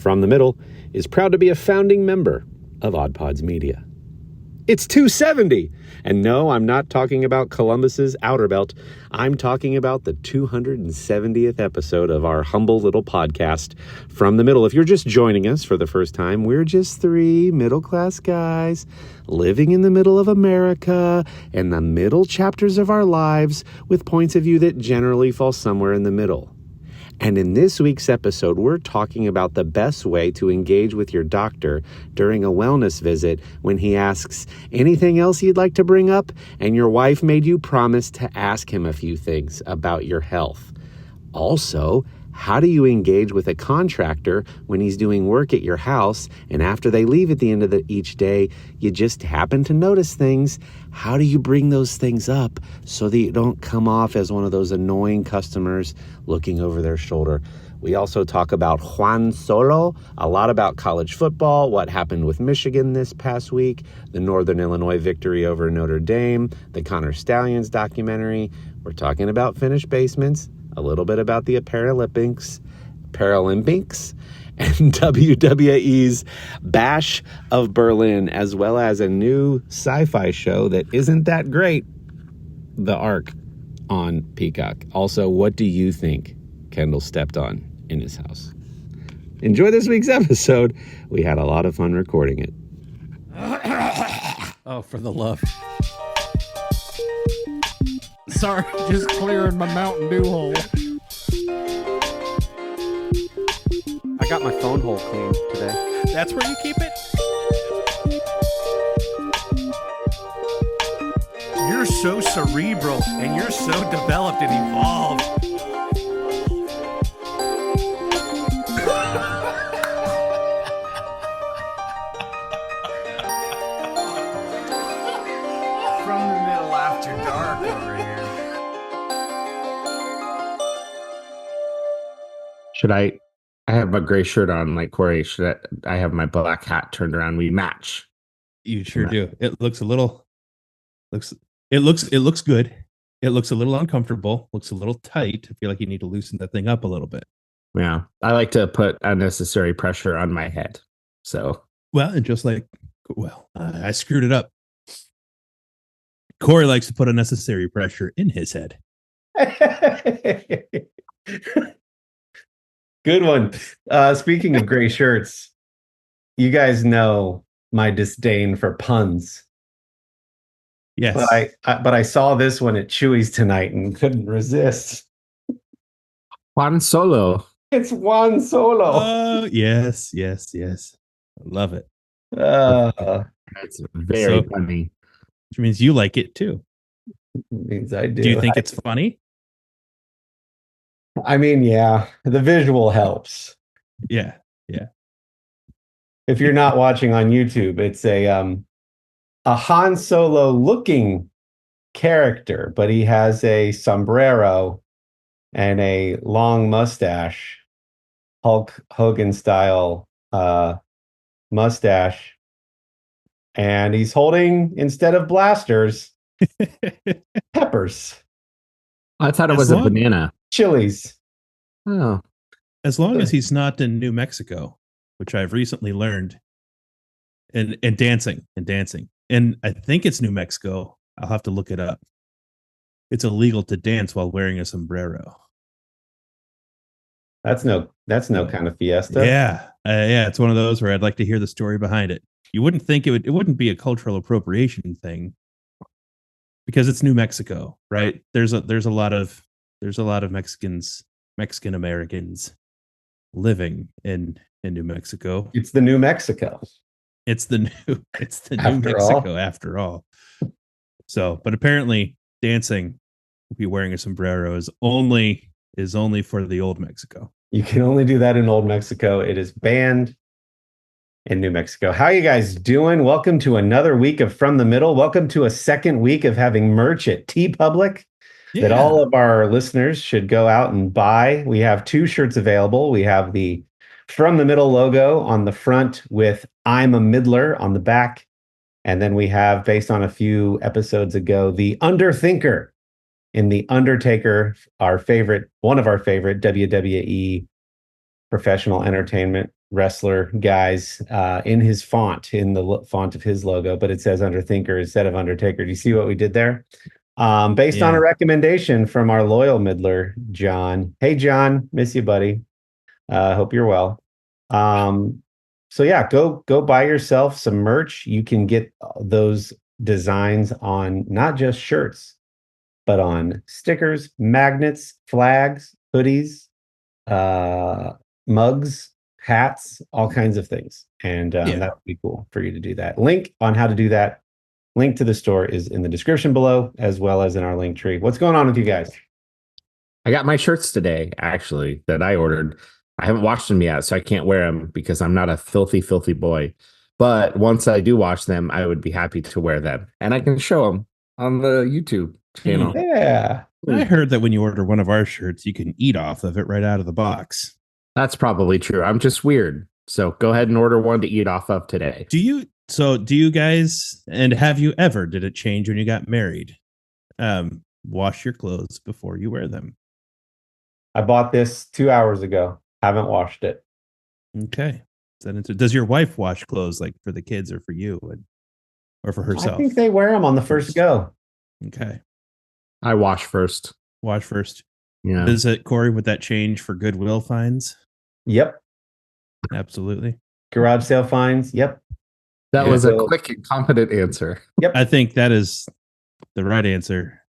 From the Middle is proud to be a founding member of Odd Pods Media. It's 270! And no, I'm not talking about Columbus's Outer Belt. I'm talking about the 270th episode of our humble little podcast, From the Middle. If you're just joining us for the first time, we're just three middle-class guys living in the middle of America in the middle chapters of our lives with points of view that generally fall somewhere in the middle. And in this week's episode, we're talking about the best way to engage with your doctor during a wellness visit when he asks, anything else you'd like to bring up? And your wife made you promise to ask him a few things about your health. Also, how do you engage with a contractor when he's doing work at your house and after they leave at the end of each day, you just happen to notice things? How do you bring those things up so that you don't come off as one of those annoying customers looking over their shoulder? We also talk about Juan Solo, a lot about college football, what happened with Michigan this past week, the Northern Illinois victory over Notre Dame, the Connor Stallions documentary. We're talking about finished basements, a little bit about the Paralympics, and WWE's Bash of Berlin, as well as a new sci-fi show that isn't that great, The Ark on Peacock. Also, what do you think Kendall stepped on in his house? Enjoy this week's episode. We had a lot of fun recording it. Oh, for the love. Sorry, just clearing my Mountain Dew hole. I got my phone hole cleaned today. That's where you keep it? You're so cerebral and you're so developed and evolved. From the Middle after dark over here. Should I have a gray shirt on like Kory. I have my black hat turned around. We match. You sure do. It looks a little it looks good. It looks a little uncomfortable, looks a little tight. I feel like you need to loosen that thing up a little bit. Yeah. I like to put unnecessary pressure on my head. So and just like I screwed it up. Kory likes to put unnecessary pressure in his head. Good one. Speaking of gray shirts, you guys know my disdain for puns. Yes. But I saw this one at Chewy's tonight and couldn't resist. Juan Solo. It's Juan Solo. Oh, yes. I love it. That's very funny. Which means you like it too. Means I do. Do you think it's funny? I mean, yeah, the visual helps. Yeah. If you're not watching on YouTube, it's a Han Solo looking character, but he has a sombrero and a long mustache, Hulk Hogan style mustache, and he's holding, instead of blasters, peppers. I thought it was a banana. Chilies. Oh. As long as he's not in New Mexico, which I've recently learned, and dancing. And I think it's New Mexico. I'll have to look it up. It's illegal to dance while wearing a sombrero. That's no kind of fiesta. Yeah. It's one of those where I'd like to hear the story behind it. You wouldn't think it wouldn't be a cultural appropriation thing because it's New Mexico, right? There's a lot of Mexican Americans living in New Mexico. It's the New Mexico. It's the New Mexico after all. So, but apparently dancing, be wearing a sombrero is only for the old Mexico. You can only do that in old Mexico. It is banned in New Mexico. How you guys doing? Welcome to another week of From the Middle. Welcome to a second week of having merch at TeePublic that all of our listeners should go out and buy. We have 2 shirts available. We have the From the Middle logo on the front with I'm a Middler on the back. And then we have, based on a few episodes ago, the Underthinker in the Undertaker, one of our favorite WWE professional entertainment wrestler guys in his font, in the font of his logo, but it says Underthinker instead of Undertaker. Do you see what we did there? Based on a recommendation from our loyal middler, John. Hey, John, miss you, buddy. Hope you're well. So yeah, go buy yourself some merch. You can get those designs on not just shirts, but on stickers, magnets, flags, hoodies, mugs, hats, all kinds of things. And that would be cool for you to do that. Link on how to do that. Link to the store is in the description below, as well as in our LinkTree. What's going on with you guys? I got my shirts today, actually, that I ordered. I haven't washed them yet, so I can't wear them because I'm not a filthy, filthy boy. But once I do wash them, I would be happy to wear them. And I can show them on the YouTube channel. Yeah. I heard that when you order one of our shirts, you can eat off of it right out of the box. That's probably true. I'm just weird. So go ahead and order one to eat off of today. Do you guys, and have you ever, did it change when you got married? Wash your clothes before you wear them. I bought this 2 hours ago. Haven't washed it. Okay. Does your wife wash clothes like for the kids or for you or for herself? I think they wear them on the first go. Okay. I wash first. Wash first. Yeah. Is it, Kory, would that change for Goodwill fines? Yep. Absolutely. Garage sale fines. Yep. That was a quick and competent answer. Yep. I think that is the right answer.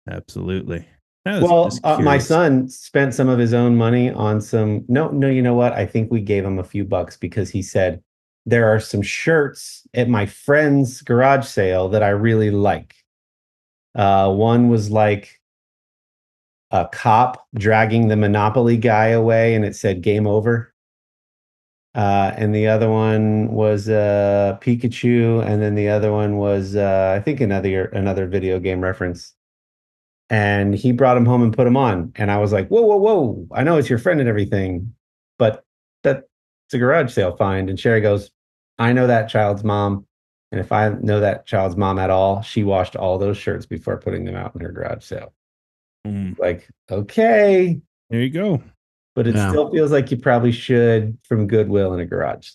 Absolutely. Well, my son spent some of his own money on some. No, you know what? I think we gave him a few bucks because he said there are some shirts at my friend's garage sale that I really like. One was like a cop dragging the Monopoly guy away, and it said "Game Over." And the other one was Pikachu, and then the other one was I think another video game reference. And he brought him home and put him on. And I was like, whoa. I know it's your friend and everything, but that's a garage sale find. And Sherry goes, I know that child's mom. And if I know that child's mom at all, she washed all those shirts before putting them out in her garage sale. Like, okay. There you go. But it still feels like you probably should from Goodwill in a garage.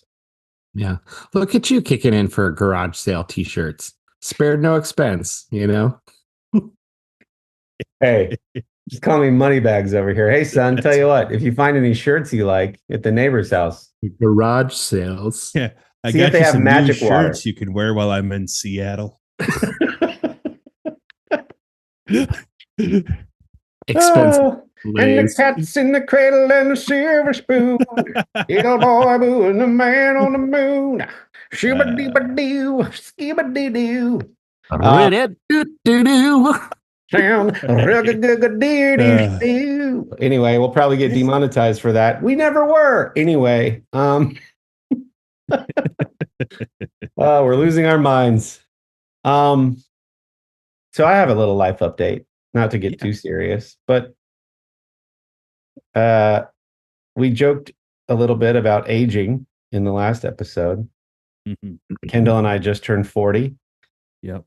Yeah. Look at you kicking in for garage sale t-shirts. Spared no expense, you know? Hey, just call me Moneybags over here. Hey, son, tell you what, if you find any shirts you like at the neighbor's house, garage sales. Yeah, I see got if they you have some magic new water. shirts you can wear while I'm in Seattle. Expensive. And the cat's in the cradle and the silver spoon. Little boy boo and the man on the moon. Shibba-dee-ba-doo, skibba-dee-doo. Sound anyway, we'll probably get demonetized for that. We never were. Anyway, we're losing our minds. So I have a little life update, not to get too serious, but we joked a little bit about aging in the last episode. Kendall and I just turned 40. Yep.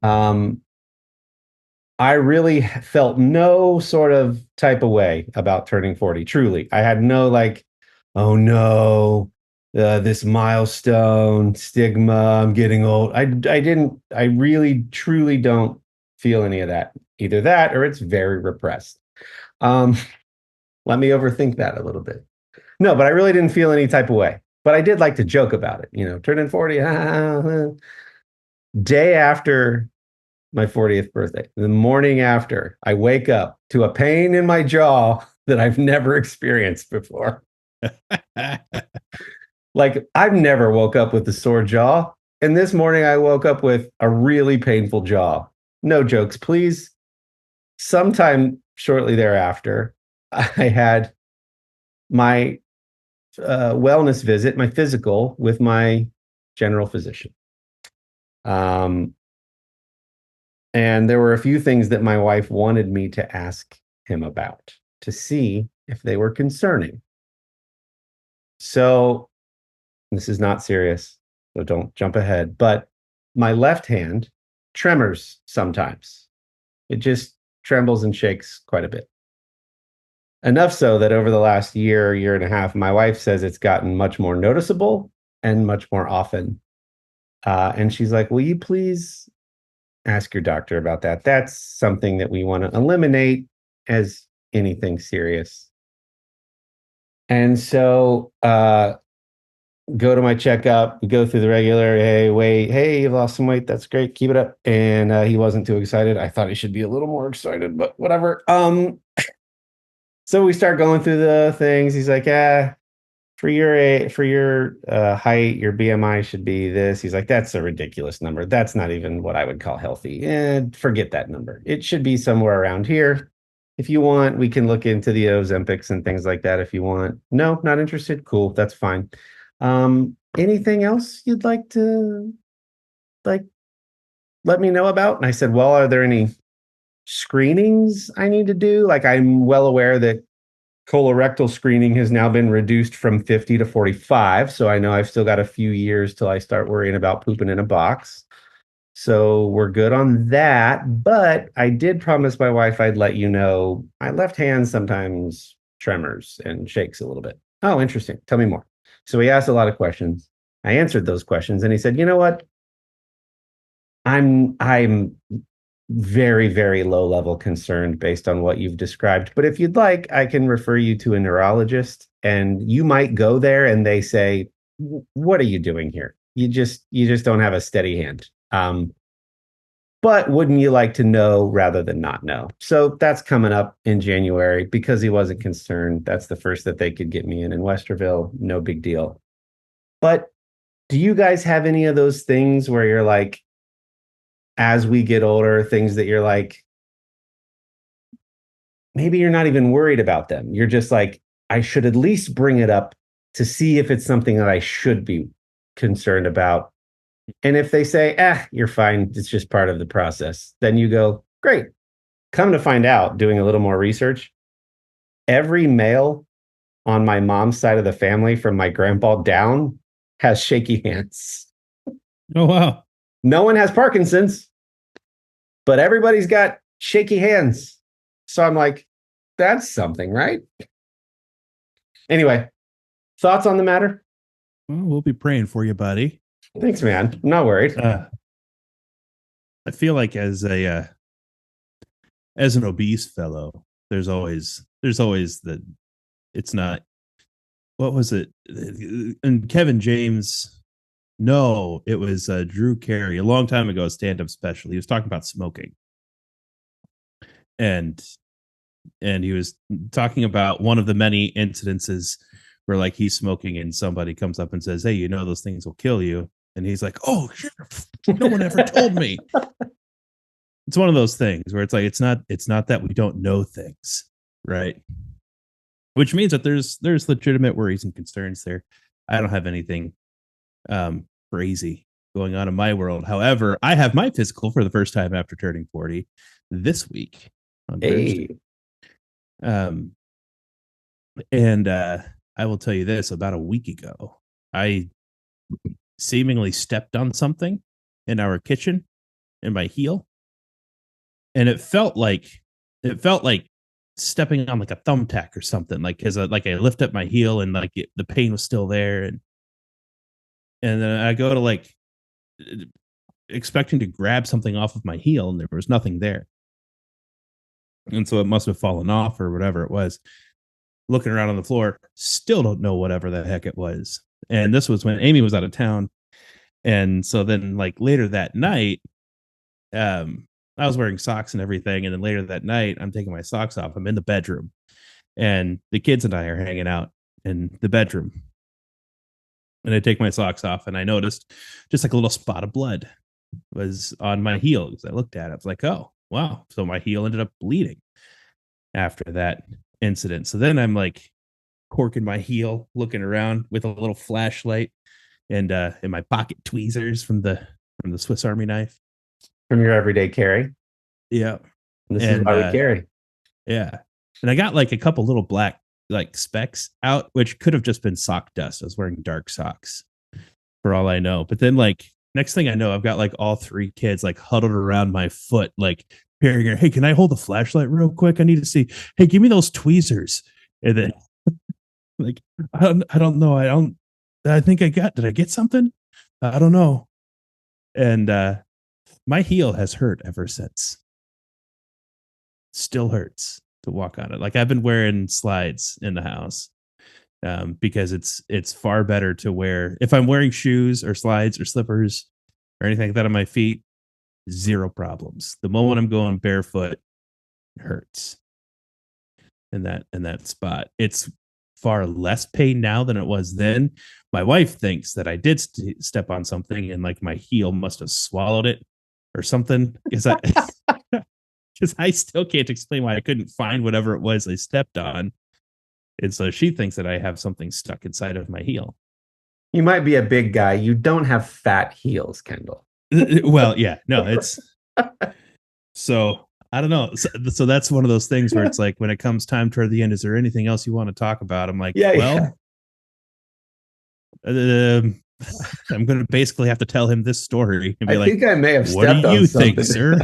I really felt no sort of type of way about turning 40. Truly, I had no like, oh no, this milestone stigma. I'm getting old. I didn't. I really, truly don't feel any of that. Either that, or it's very repressed. Let me overthink that a little bit. No, but I really didn't feel any type of way. But I did like to joke about it. You know, turning 40. Day after my 40th birthday, the morning after, I wake up to a pain in my jaw that I've never experienced before. Like, I've never woke up with a sore jaw. And this morning I woke up with a really painful jaw. No jokes, please. Sometime shortly thereafter, I had my wellness visit, my physical, with my general physician. And there were a few things that my wife wanted me to ask him about to see if they were concerning. So this is not serious, so don't jump ahead. But my left hand tremors sometimes. It just trembles and shakes quite a bit. Enough so that over the last year and a half, my wife says it's gotten much more noticeable and much more often. And she's like, will you please ask your doctor about that? That's something that we want to eliminate as anything serious. And so go to my checkup, go through the regular, hey, you've lost some weight. That's great. Keep it up. And he wasn't too excited. I thought he should be a little more excited, but whatever. So we start going through the things. He's like, for your height, your BMI should be this. He's like, that's a ridiculous number. That's not even what I would call healthy. And forget that number. It should be somewhere around here. If you want, we can look into the Ozempics and things like that if you want. No, not interested. Cool, that's fine. Anything else you'd like to let me know about? And I said, well, are there any screenings I need to do? Like, I'm well aware that colorectal screening has now been reduced from 50 to 45. So I know I've still got a few years till I start worrying about pooping in a box. So we're good on that. But I did promise my wife I'd let you know my left hand sometimes tremors and shakes a little bit. Oh, interesting. Tell me more. So he asked a lot of questions. I answered those questions and he said, you know what? I'm very, very low level concerned based on what you've described. But if you'd like, I can refer you to a neurologist and you might go there and they say, what are you doing here? You just don't have a steady hand. But wouldn't you like to know rather than not know? So that's coming up in January because he wasn't concerned. That's the first that they could get me in Westerville. No big deal. But do you guys have any of those things where you're like, as we get older, things that you're like, maybe you're not even worried about them. You're just like, I should at least bring it up to see if it's something that I should be concerned about. And if they say, you're fine, it's just part of the process, then you go, great. Come to find out, doing a little more research, every male on my mom's side of the family from my grandpa down has shaky hands. Oh, wow. No one has Parkinson's, but everybody's got shaky hands. So I'm like, that's something, right? Anyway, thoughts on the matter? Well, we'll be praying for you, buddy. Thanks, man. I'm not worried. I feel like as an obese fellow, there's always the, it's not, what was it? And Kevin James, no, it was Drew Carey a long time ago, a stand-up special. He was talking about smoking. And he was talking about one of the many incidences where like he's smoking and somebody comes up and says, hey, you know, those things will kill you. And he's like, oh, no one ever told me. It's one of those things where it's like, it's not that we don't know things, right? Which means that there's legitimate worries and concerns there. I don't have anything crazy going on in my world. However, I have my physical for the first time after turning 40 this week on Thursday. And I will tell you this, about a week ago, I seemingly stepped on something in our kitchen in my heel. And it felt like stepping on like a thumbtack or something, like as I lift up my heel and like the pain was still there. And then I go to like expecting to grab something off of my heel and there was nothing there. And so it must have fallen off or whatever it was. Looking around on the floor, still don't know whatever the heck it was. And this was when Amy was out of town. And so then like later that night, I was wearing socks and everything. And then later that night, I'm taking my socks off. I'm in the bedroom and the kids and I are hanging out in the bedroom. And I take my socks off and I noticed just like a little spot of blood was on my heel. Because I looked at it. I was like, oh, wow. So my heel ended up bleeding after that incident. So then I'm like corking my heel, looking around with a little flashlight and in my pocket tweezers from the Swiss Army knife. From your everyday carry. Yeah. This is why we carry. Yeah. And I got like a couple little black like specks out, which could have just been sock dust. I was wearing dark socks for all I know. But then like next thing I know, I've got like all three kids like huddled around my foot, like Hey, can I hold the flashlight real quick? I need to see. Hey, give me those tweezers. And then like, I don't know. I think did I get something? I don't know. And my heel has hurt ever since. Still hurts to walk on it. Like I've been wearing slides in the house because it's far better to wear. If I'm wearing shoes or slides or slippers or anything like that on my feet, zero problems. The moment I'm going barefoot, it hurts in that spot. It's far less pain now than it was then. My wife thinks that I did step on something and like my heel must have swallowed it or something because I still can't explain why I couldn't find whatever it was I stepped on. And so she thinks that I have something stuck inside of my heel. You might be a big guy. You don't have fat heels, Kendall. Well, yeah, no, it's so I don't know. So that's one of those things where it's like when it comes time toward the end, is there anything else you want to talk about? I'm like, I'm going to basically have to tell him this story. And be I think I may have what stepped do on you something, think, sir?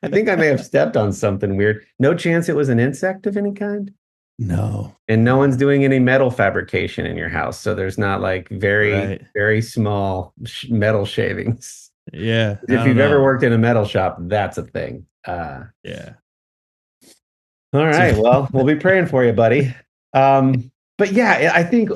I think I may have stepped on something weird. No chance it was an insect of any kind? No. And no one's doing any metal fabrication in your house. So there's not like Right. very small metal shavings. Yeah. If you've ever worked in a metal shop, that's a thing. Yeah. All right. Well, we'll be praying for you, buddy. But yeah, I think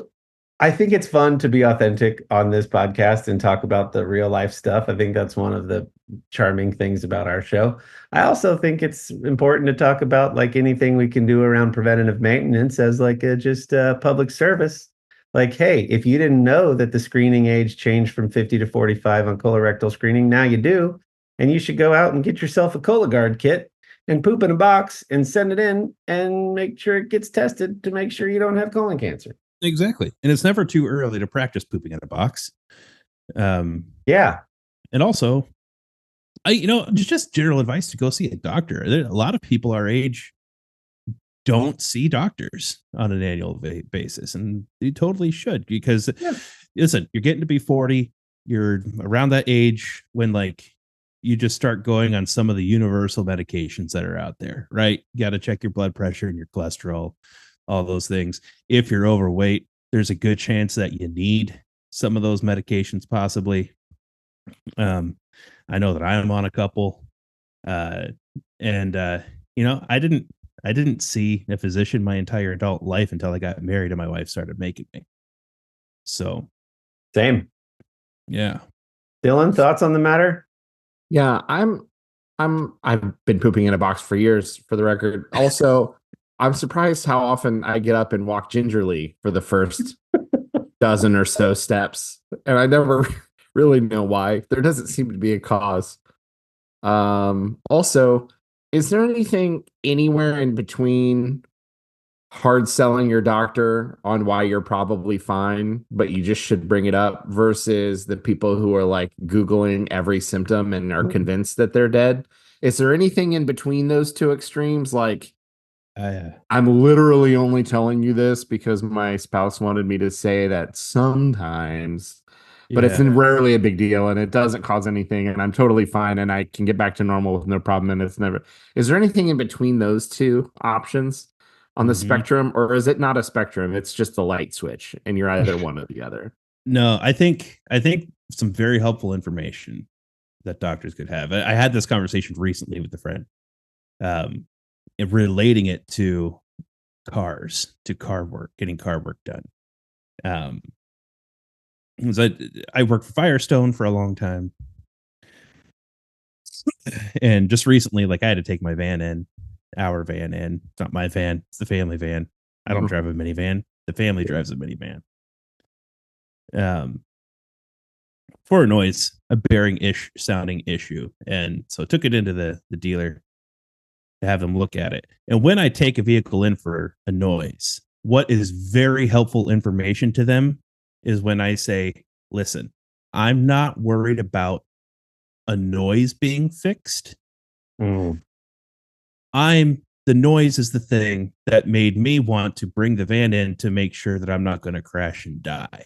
it's fun to be authentic on this podcast and talk about the real life stuff. I think that's one of the charming things about our show. I also think it's important to talk about like anything we can do around preventative maintenance as like just public service. Like, hey, if you didn't know that the screening age changed from 50 to 45 on colorectal screening, now you do. And you should go out and get yourself a Cologuard kit and poop in a box and send it in and make sure it gets tested to make sure you don't have colon cancer. Exactly. And it's never too early to practice pooping in a box. Yeah. And also, just general advice to go see a doctor. A lot of people our age don't see doctors on an annual basis, and you totally should because listen, you're getting to be 40, you're around that age when like you just start going on some of the universal medications that are out there, right? You got to check your blood pressure and your cholesterol, all those things. If you're overweight, there's a good chance that you need some of those medications possibly. I know that I am on a couple, I didn't see a physician my entire adult life until I got married and my wife started making me. So, same. Yeah. Dylan, thoughts on the matter? Yeah, I've been pooping in a box for years, for the record. Also, I'm surprised how often I get up and walk gingerly for the first dozen or so steps. And I never really know why. There doesn't seem to be a cause. Also, is there anything anywhere in between hard selling your doctor on why you're probably fine, but you just should bring it up versus the people who are like Googling every symptom and are convinced that they're dead? Is there anything in between those two extremes? Like, I'm literally only telling you this because my spouse wanted me to say that sometimes, but it's rarely a big deal and it doesn't cause anything and I'm totally fine and I can get back to normal with no problem. And it's never, is there anything in between those two options on the spectrum, or is it not a spectrum? It's just a light switch and you're either one or the other. No, I think some very helpful information that doctors could have. I had this conversation recently with a friend, relating it to cars, to car work, getting car work done. I worked for Firestone for a long time. And just recently, like I had to take my van in, our van in. It's not my van, it's the family van. I don't drive a minivan. The family drives a minivan. For a noise, a bearing-ish sounding issue. And so I took it into the dealer to have them look at it. And when I take a vehicle in for a noise, what is very helpful information to them is when I say, listen, I'm not worried about a noise being fixed. The noise is the thing that made me want to bring the van in to make sure that I'm not going to crash and die.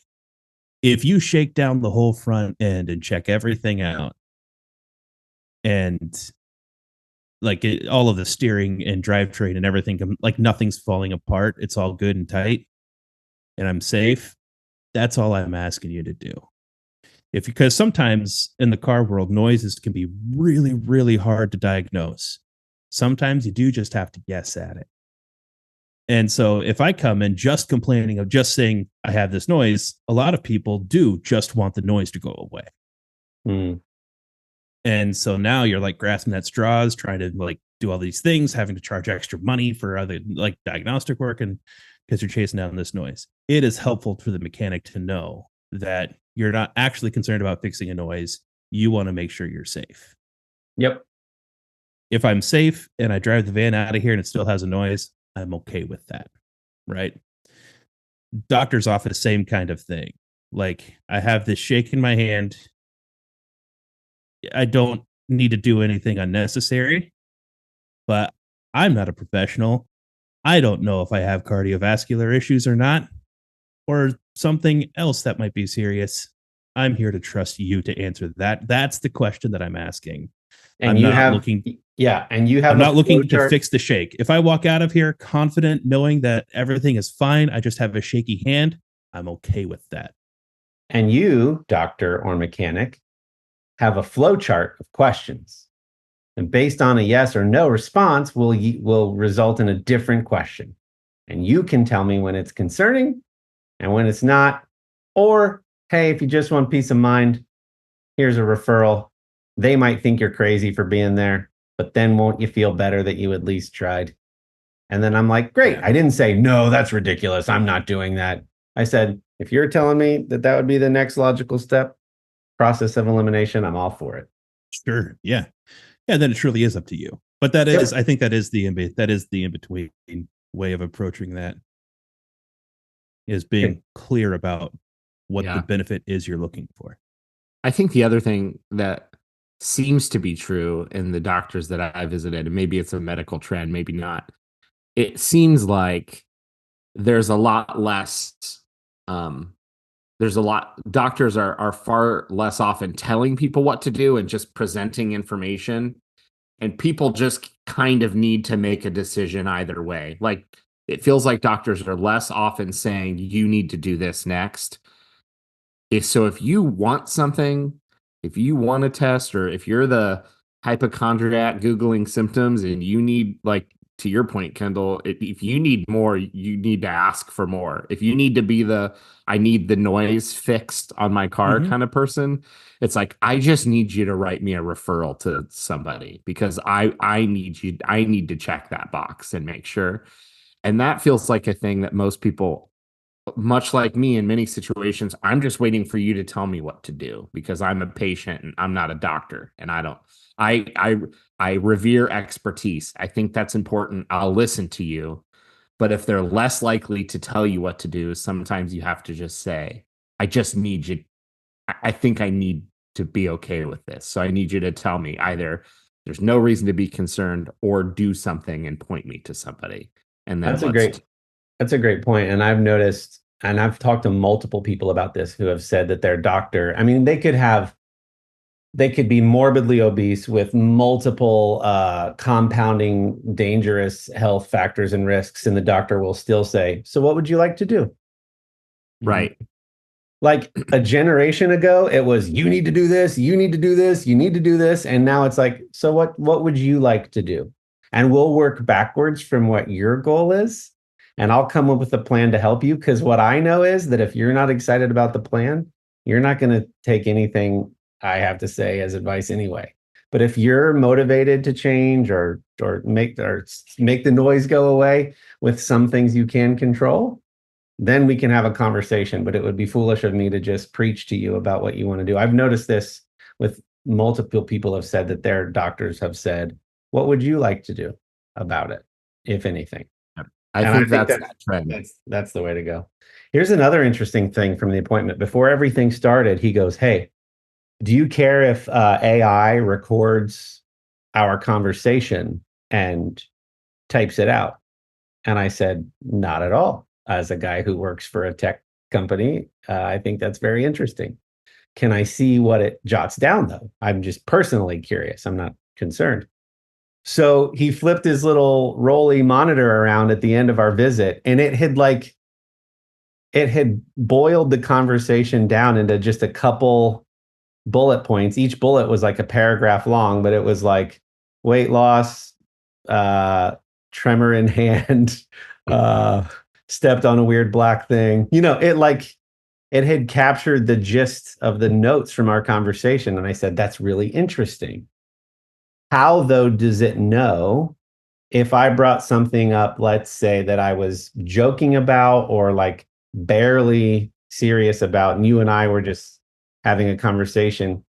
If you shake down the whole front end and check everything out and like all of the steering and drivetrain and everything, like nothing's falling apart. It's all good and tight, and I'm safe. That's all I'm asking you to do. Because sometimes in the car world, noises can be really, really hard to diagnose. Sometimes you do just have to guess at it. And so if I come in just complaining of just saying I have this noise, a lot of people do just want the noise to go away. Mm. And so now you're like grasping at straws, trying to like do all these things, having to charge extra money for other like diagnostic work, and because you're chasing down this noise. It is helpful for the mechanic to know that you're not actually concerned about fixing a noise. You want to make sure you're safe. Yep. If I'm safe and I drive the van out of here and it still has a noise, I'm okay with that. Right. Doctor's office, same kind of thing. Like I have this shake in my hand. I don't need to do anything unnecessary, but I'm not a professional. I don't know if I have cardiovascular issues or not, or something else that might be serious. I'm here to trust you to answer that. That's the question that I'm asking. And I'm you not have looking. Yeah, and you have. I'm not looking to chart. fix the shake. If I walk out of here confident, knowing that everything is fine, I just have a shaky hand, I'm okay with that. And you, doctor or mechanic, have a flow chart of questions. And based on a yes or no response will result in a different question. And you can tell me when it's concerning and when it's not. Or, hey, if you just want peace of mind, here's a referral. They might think you're crazy for being there, but then won't you feel better that you at least tried? And then I'm like, great. I didn't say, no, that's ridiculous. I'm not doing that. I said, if you're telling me that that would be the next logical step, process of elimination, I'm all for it. Sure. Yeah. Yeah. Then it truly is up to you. But that is, I think that is the in-between way of approaching that, is being clear about what the benefit is you're looking for. I think the other thing that seems to be true in the doctors that I visited, and maybe it's a medical trend, maybe not, it seems like there's a lot less, doctors are far less often telling people what to do and just presenting information. And people just kind of need to make a decision either way. Like, it feels like doctors are less often saying, you need to do this next. If you want something, if you want a test, or if you're the hypochondriac Googling symptoms and you need, like, to your point, Kendall, if you need more, you need to ask for more. If you need to be I need the noise fixed on my car kind of person, it's like, I just need you to write me a referral to somebody, because I need to check that box and make sure. And that feels like a thing that most people, much like me in many situations, I'm just waiting for you to tell me what to do, because I'm a patient and I'm not a doctor, and I revere expertise. I think that's important. I'll listen to you. But if they're less likely to tell you what to do, sometimes you have to just say, I just need you. I think I need to be okay with this. So I need you to tell me either there's no reason to be concerned, or do something and point me to somebody. And then that's a great point. And I've noticed, and I've talked to multiple people about this who have said that their doctor, I mean, they could be morbidly obese with multiple compounding dangerous health factors and risks, and the doctor will still say, so what would you like to do? Right. Like a generation ago, it was, you need to do this, you need to do this, you need to do this. And now it's like, so what would you like to do? And we'll work backwards from what your goal is. And I'll come up with a plan to help you. Because what I know is that if you're not excited about the plan, you're not going to take anything I have to say as advice anyway. But if you're motivated to change or make the noise go away with some things you can control, then we can have a conversation. But it would be foolish of me to just preach to you about what you want to do. I've noticed this with multiple people have said that their doctors have said, what would you like to do about it, if anything? I think that's that trend. That's the way to go. Here's another interesting thing from the appointment. Before everything started, he goes, hey, do you care if AI records our conversation and types it out? And I said, not at all. As a guy who works for a tech company, I think that's very interesting. Can I see what it jots down, though? I'm just personally curious. I'm not concerned. So he flipped his little rolly monitor around at the end of our visit, and it had boiled the conversation down into just a couple bullet points. Each bullet was like a paragraph long, but it was like weight loss, tremor in hand, stepped on a weird black thing. It had captured the gist of the notes from our conversation. And I said, that's really interesting. How, though, does it know if I brought something up, let's say that I was joking about or like barely serious about, and you and I were just having a conversation?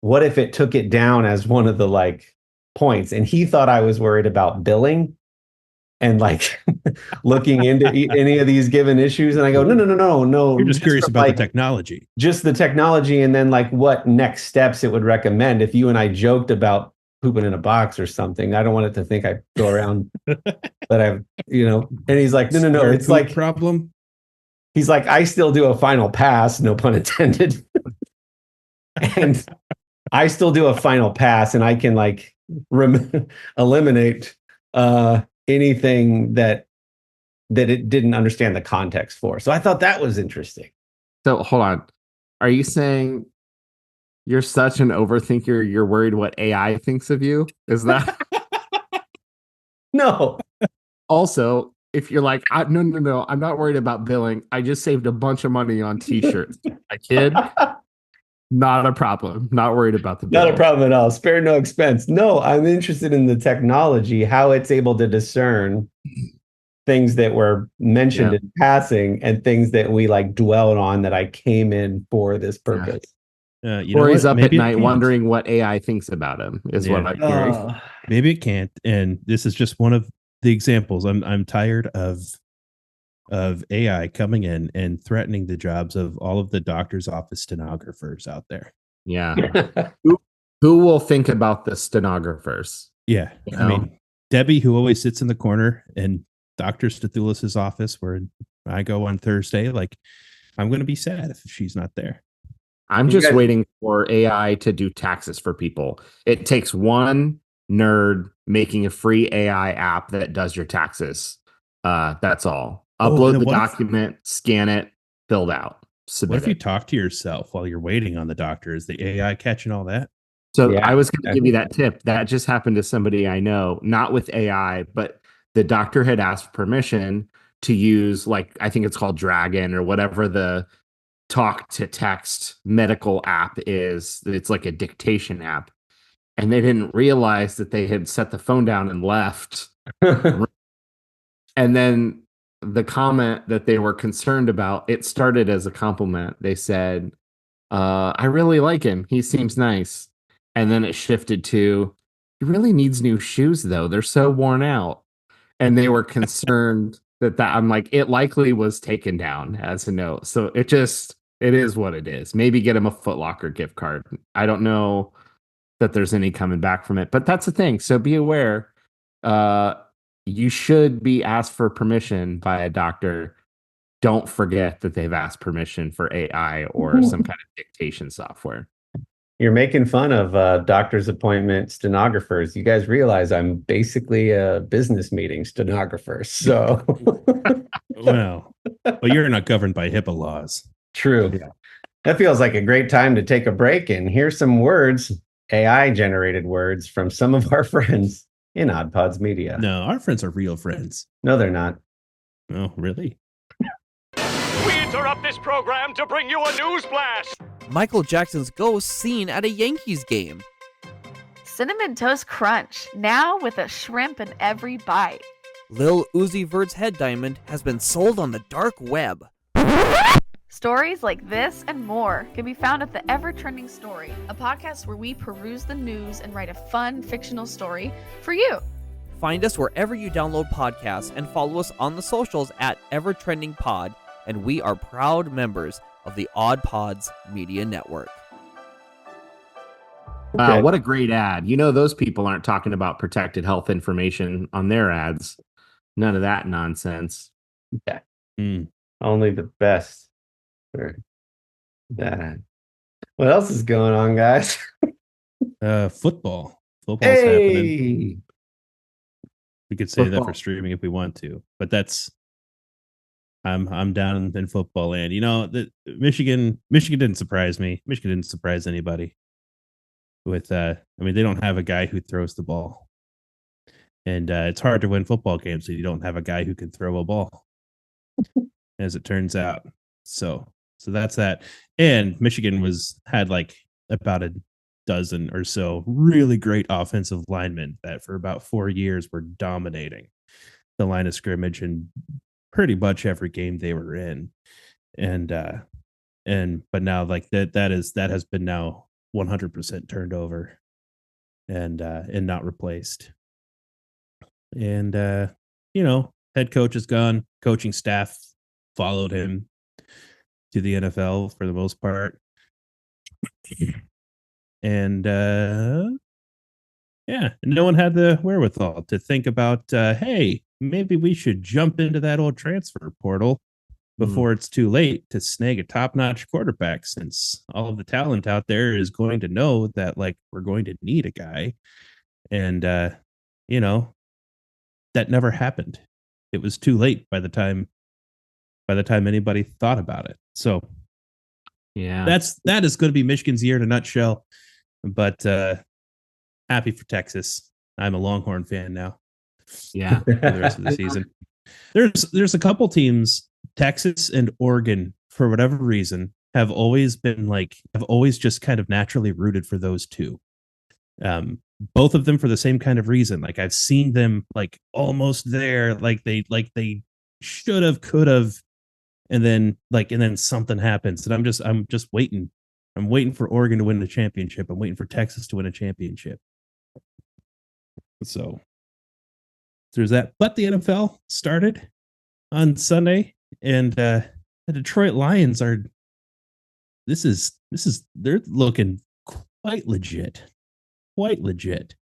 What if it took it down as one of the like points? And he thought I was worried about billing and like looking into any of these given issues. And I go, no. You're just curious about the technology. Just the technology, and then like what next steps it would recommend if you and I joked about pooping in a box or something. I don't want it to think I go around that I've, and he's like, no. It's like problem. He's like, I still do a final pass, no pun intended. And I still do a final pass, and I can like eliminate anything that it didn't understand the context for. So I thought that was interesting. So hold on. Are you saying you're such an overthinker, you're worried what AI thinks of you? Is that? No. Also, if you're like, no, I'm not worried about billing. I just saved a bunch of money on t-shirts. I kid. Not a problem. Not worried about the bill. Not a problem at all. Spare no expense. No, I'm interested in the technology, how it's able to discern things that were mentioned in passing and things that we like dwelled on that I came in for this purpose. Kory's up at night wondering what AI thinks about him is what I'm hearing. Maybe it can't. And this is just one of the examples. I'm tired of AI coming in and threatening the jobs of all of the doctor's office stenographers out there. Yeah. Who will think about the stenographers? Yeah. I mean, Debbie, who always sits in the corner in Dr. Stathulis's office where I go on Thursday, like, I'm going to be sad if she's not there. I'm just waiting for AI to do taxes for people. It takes one nerd making a free AI app that does your taxes. That's all. Upload the document, scan it, filled out, submit What if you talk to yourself while you're waiting on the doctor? Is the AI catching all that? So I was going to give you that tip. That just happened to somebody I know, not with AI, but the doctor had asked permission to use, like, I think it's called Dragon or whatever the talk to text medical app is. It's like a dictation app. And they didn't realize that they had set the phone down and left. And then the comment that they were concerned about, it started as a compliment. They said, I really like him. He seems nice. And then it shifted to, he really needs new shoes, though. They're so worn out. And they were concerned that I'm like, it likely was taken down as a note. So it is what it is. Maybe get him a Foot Locker gift card. I don't know that there's any coming back from it, but that's the thing. So be aware. You should be asked for permission by a doctor. Don't forget that they've asked permission for AI or some kind of dictation software. You're making fun of doctor's appointment stenographers. You guys realize I'm basically a business meeting stenographer. So, well, but you're not governed by HIPAA laws. True. Yeah. That feels like a great time to take a break and hear some words, AI generated words from some of our friends in Odd Pods Media. No, our friends are real friends. No, they're not. Oh, really? We interrupt this program to bring you a news flash. Michael Jackson's ghost seen at a Yankees game. Cinnamon Toast Crunch, now with a shrimp in every bite. Lil Uzi Vert's head diamond has been sold on the dark web. Stories like this and more can be found at the Ever Trending Story, a podcast where we peruse the news and write a fun fictional story for you. Find us wherever you download podcasts and follow us on the socials at Ever Trending Pod, and we are proud members of the Odd Pods Media Network. Wow, what a great ad. You know, those people aren't talking about protected health information on their ads. None of that nonsense. Yeah. Only the best for that. What else is going on, guys? Football's happening. We could say that Football. for streaming if we want to, but I'm down in football land. Michigan didn't surprise me. Michigan didn't surprise anybody. They don't have a guy who throws the ball, and it's hard to win football games if you don't have a guy who can throw a ball, as it turns out. So that's that. And Michigan had like about a dozen or so really great offensive linemen that for about 4 years were dominating the line of scrimmage in pretty much every game they were in. But now like that has been now 100% turned over and not replaced. And head coach is gone, coaching staff followed him to the NFL for the most part. And no one had the wherewithal to think about, hey, maybe we should jump into that old transfer portal before it's too late to snag a top-notch quarterback, since all of the talent out there is going to know that like we're going to need a guy. And that never happened. It was too late by the time anybody thought about it. So Yeah, that is going to be Michigan's year in a nutshell. But happy for Texas. I'm a Longhorn fan now. yeah. For the rest of the season. There's a couple teams, Texas and Oregon, for whatever reason, have always just kind of naturally rooted for those two. Both of them for the same kind of reason. Like I've seen them like almost there, like they should have, could have, and then something happens, and I'm just waiting. I'm waiting for Oregon to win the championship. I'm waiting for Texas to win a championship. So there's that. But the NFL started on Sunday, and the Detroit Lions they're looking quite legit. Quite legit.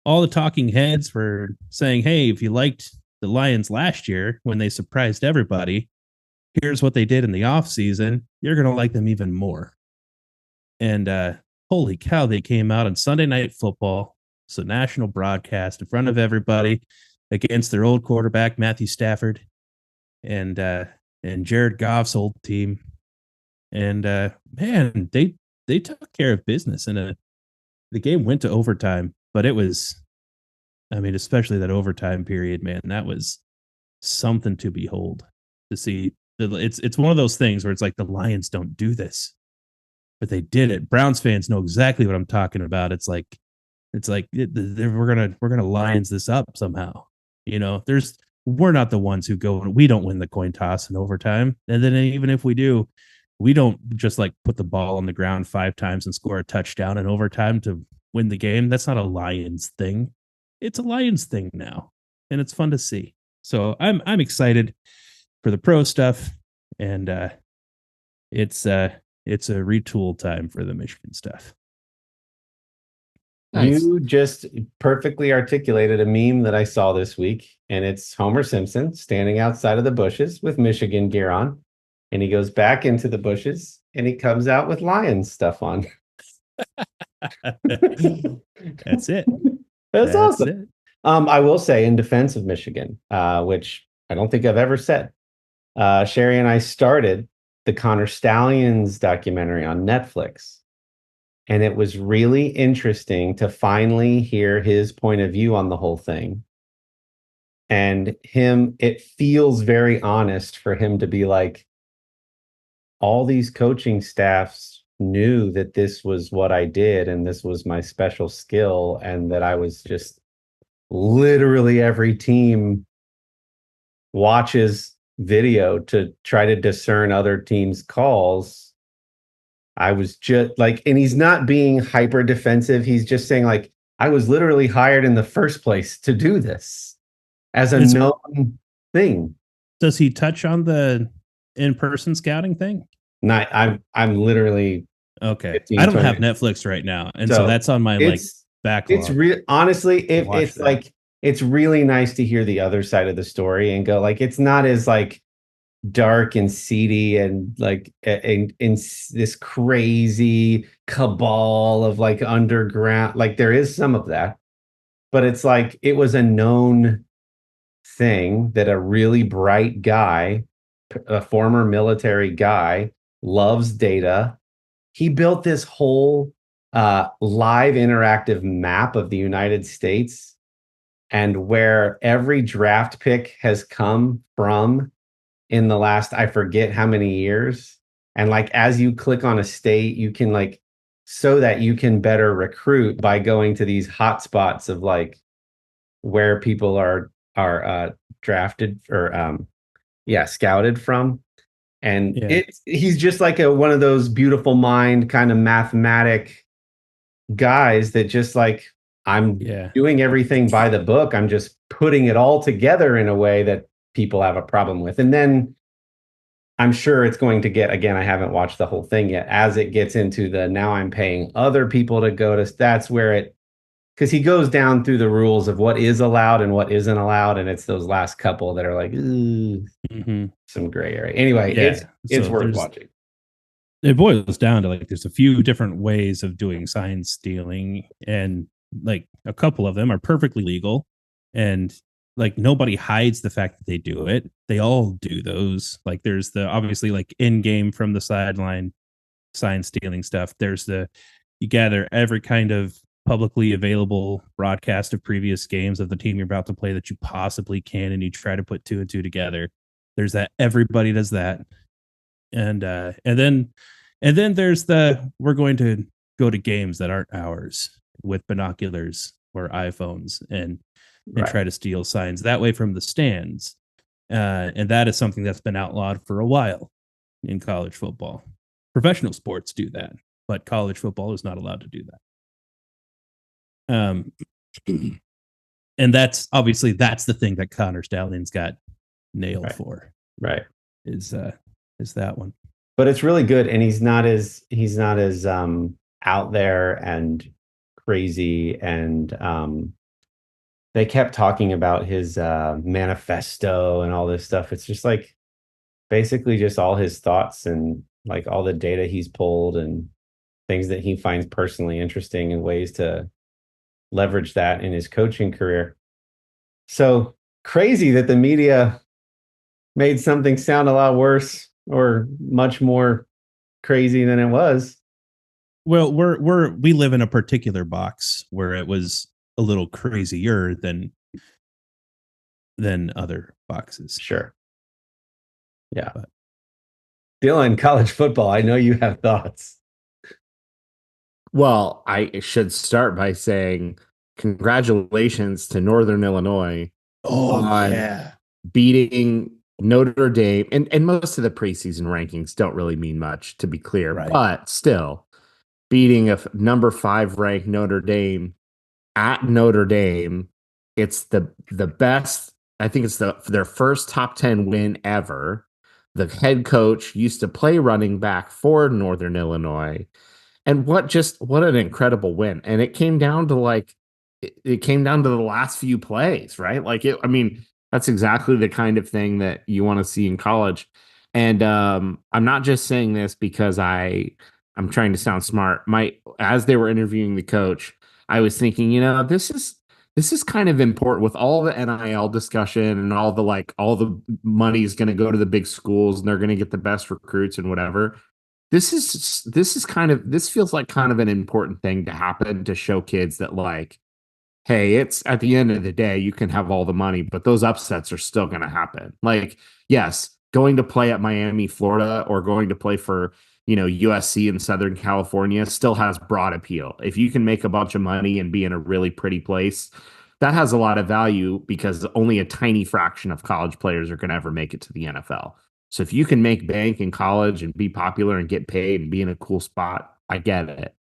All the talking heads were saying, hey, if you liked the Lions last year when they surprised everybody, here's what they did in the offseason. You're going to like them even more. And holy cow, they came out on Sunday Night Football. So national broadcast in front of everybody against their old quarterback, Matthew Stafford, and Jared Goff's old team. And man, they took care of business. And the game went to overtime, but it was, especially that overtime period, man, that was something to behold, to see. It's one of those things where it's like the Lions don't do this, but they did it. Browns fans know exactly what I'm talking about. We're gonna Lions this up somehow. We're not the ones who go. We don't win the coin toss in overtime, and then even if we do, we don't just like put the ball on the ground 5 times and score a touchdown in overtime to win the game. That's not a Lions thing. It's a Lions thing now, and it's fun to see. So I'm excited for the pro stuff, and it's a retool time for the Michigan stuff. Nice. You just perfectly articulated a meme that I saw this week, and it's Homer Simpson standing outside of the bushes with Michigan gear on, and he goes back into the bushes, and he comes out with Lions stuff on. That's it. That's awesome. It. I will say, in defense of Michigan, which I don't think I've ever said, Sherry and I started the Connor Stallions documentary on Netflix. And it was really interesting to finally hear his point of view on the whole thing. And it feels very honest for him to be like, all these coaching staffs knew that this was what I did and this was my special skill, and that I was just literally every team watches video to try to discern other teams' calls. I was just like, and he's not being hyper defensive. He's just saying like, I was literally hired in the first place to do this as a known thing. Does he touch on the in-person scouting thing? No, I'm literally okay. 15, I don't 20. have Netflix right now, and so that's on my backlog. It's real. Honestly, it's that. Like, it's really nice to hear the other side of the story and go like, it's not as like dark and seedy and like in this crazy cabal of like underground. Like there is some of that, but it's like it was a known thing that a really bright guy, a former military guy, loves data. He built this whole live interactive map of the United States and where every draft pick has come from in the last, I forget how many years. And like, as you click on a state, you can like, so that you can better recruit by going to these hotspots of like where people are drafted or scouted from. And he's just like one of those beautiful mind kind of mathematic guys that just like, I'm doing everything by the book. I'm just putting it all together in a way that people have a problem with. And then I'm sure it's going to get, again, I haven't watched the whole thing yet, as it gets into the now I'm paying other people to go to, that's where it, because he goes down through the rules of what is allowed and what isn't allowed. And it's those last couple that are like, some gray area. Anyway, it's worth watching. It boils down to like, there's a few different ways of doing sign stealing, and like a couple of them are perfectly legal, and like nobody hides the fact that they do it. They all do those. Like there's the obviously like in game from the sideline sign stealing stuff. There's you gather every kind of publicly available broadcast of previous games of the team you're about to play that you possibly can, and you try to put two and two together. There's that. Everybody does that. And then there's we're going to go to games that aren't ours with binoculars or iPhones and try to steal signs that way from the stands. And that is something that's been outlawed for a while in college football. Professional sports do that, but college football is not allowed to do that. And that's obviously the thing that Connor Stallings got nailed for. Right. Is that one. But it's really good, and he's not as out there and crazy, and they kept talking about his manifesto and all this stuff. It's just like basically just all his thoughts and like all the data he's pulled and things that he finds personally interesting and ways to leverage that in his coaching career. So crazy that the media made something sound a lot worse or much more crazy than it was. Well, we live in a particular box where it was a little crazier than other boxes. Sure. Yeah. But Dylan, college football, I know you have thoughts. Well, I should start by saying congratulations to Northern Illinois on beating Notre Dame. And most of the preseason rankings don't really mean much, to be clear, but still beating a number 5 ranked Notre Dame at Notre Dame. It's the best. I think it's their first top 10 win ever. The head coach used to play running back for Northern Illinois. And what an incredible win. And it came down to the last few plays, right? That's exactly the kind of thing that you want to see in college. And I'm not just saying this because I'm trying to sound smart. As they were interviewing the coach, I was thinking, this is kind of important with all the NIL discussion and all the money is going to go to the big schools and they're going to get the best recruits and whatever. This feels like kind of an important thing to happen to show kids that hey, it's at the end of the day, you can have all the money, but those upsets are still going to happen. Yes, going to play at Miami, Florida, or going to play for, USC in Southern California still has broad appeal. If you can make a bunch of money and be in a really pretty place, that has a lot of value because only a tiny fraction of college players are going to ever make it to the NFL. So if you can make bank in college and be popular and get paid and be in a cool spot, I get it.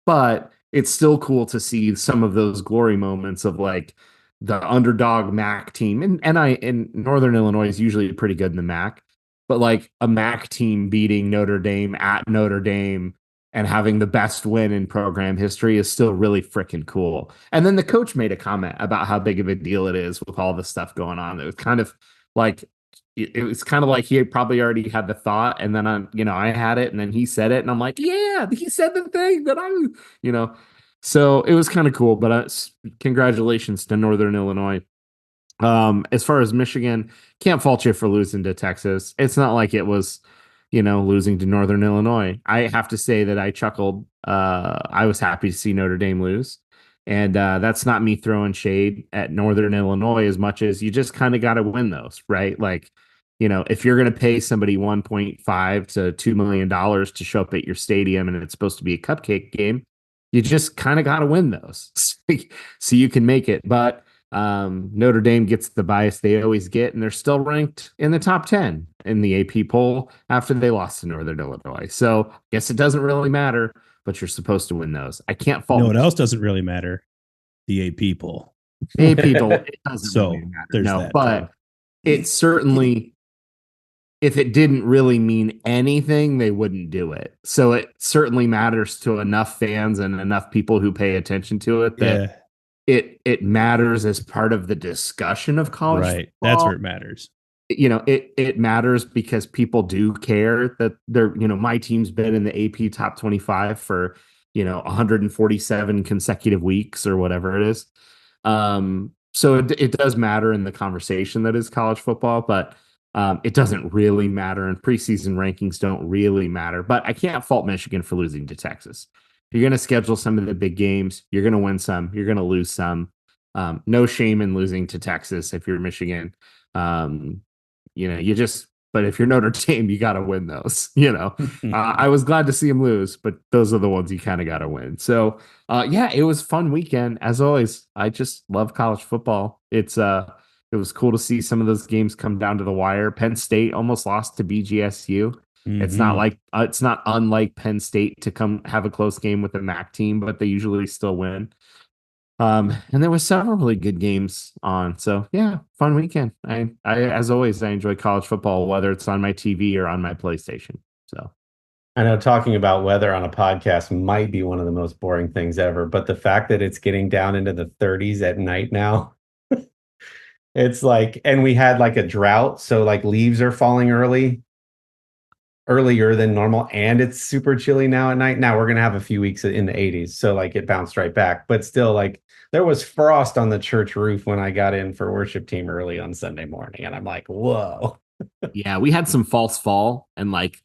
But it's still cool to see some of those glory moments of the underdog MAC team. And Northern Illinois is usually pretty good in the MAC, but a MAC team beating Notre Dame at Notre Dame and having the best win in program history is still really freaking cool. And then the coach made a comment about how big of a deal it is with all this stuff going on. It was kind of like he had probably already had the thought, and then I had it, and then he said it, and I'm like, yeah, he said the thing that so it was kind of cool. But congratulations to Northern Illinois. As far as Michigan, can't fault you for losing to Texas. It's not like it was, losing to Northern Illinois. I have to say that I chuckled. I was happy to see Notre Dame lose. And that's not me throwing shade at Northern Illinois as much as you just kind of got to win those, right? Like, if you're going to pay somebody $1.5 to $2 million to show up at your stadium and it's supposed to be a cupcake game, you just kind of got to win those so you can make it. But Notre Dame gets the bias they always get, and they're still ranked in the top 10 in the AP poll after they lost to Northern Illinois. So I guess it doesn't really matter, but you're supposed to win those. I can't fault. You know what else doesn't really matter? The AP poll. AP poll, it doesn't So really matter. there's No, that but too. it certainly, if it didn't really mean anything, they wouldn't do it. So it certainly matters to enough fans and enough people who pay attention to it that it matters as part of the discussion of college Right. football. That's where it matters. It matters because people do care that they're, my team's been in the AP top 25 for, 147 consecutive weeks or whatever it is. So it does matter in the conversation that is college football, but it doesn't really matter, and preseason rankings don't really matter. But I can't fault Michigan for losing to Texas. You're going to schedule some of the big games. You're going to win some. You're going to lose some. No shame in losing to Texas if you're Michigan. But if you're Notre Dame, you got to win those. I was glad to see him lose, but those are the ones you kind of got to win. So, it was a fun weekend as always. I just love college football. It was cool to see some of those games come down to the wire. Penn State almost lost to BGSU. Mm-hmm. It's not unlike Penn State to come have a close game with the MAC team, but they usually still win. And there was several really good games on. So yeah, fun weekend. I as always, I enjoy college football, whether it's on my TV or on my PlayStation. So I know talking about weather on a podcast might be one of the most boring things ever, but the fact that it's getting down into the 30s at night now, it's like, and we had like a drought. So like leaves are falling earlier than normal, and it's super chilly now at night. Now we're going to have a few weeks in the 80s. So like it bounced right back, but still like there was frost on the church roof when I got in for worship team early on Sunday morning. And I'm like, whoa. Yeah, we had some false fall and like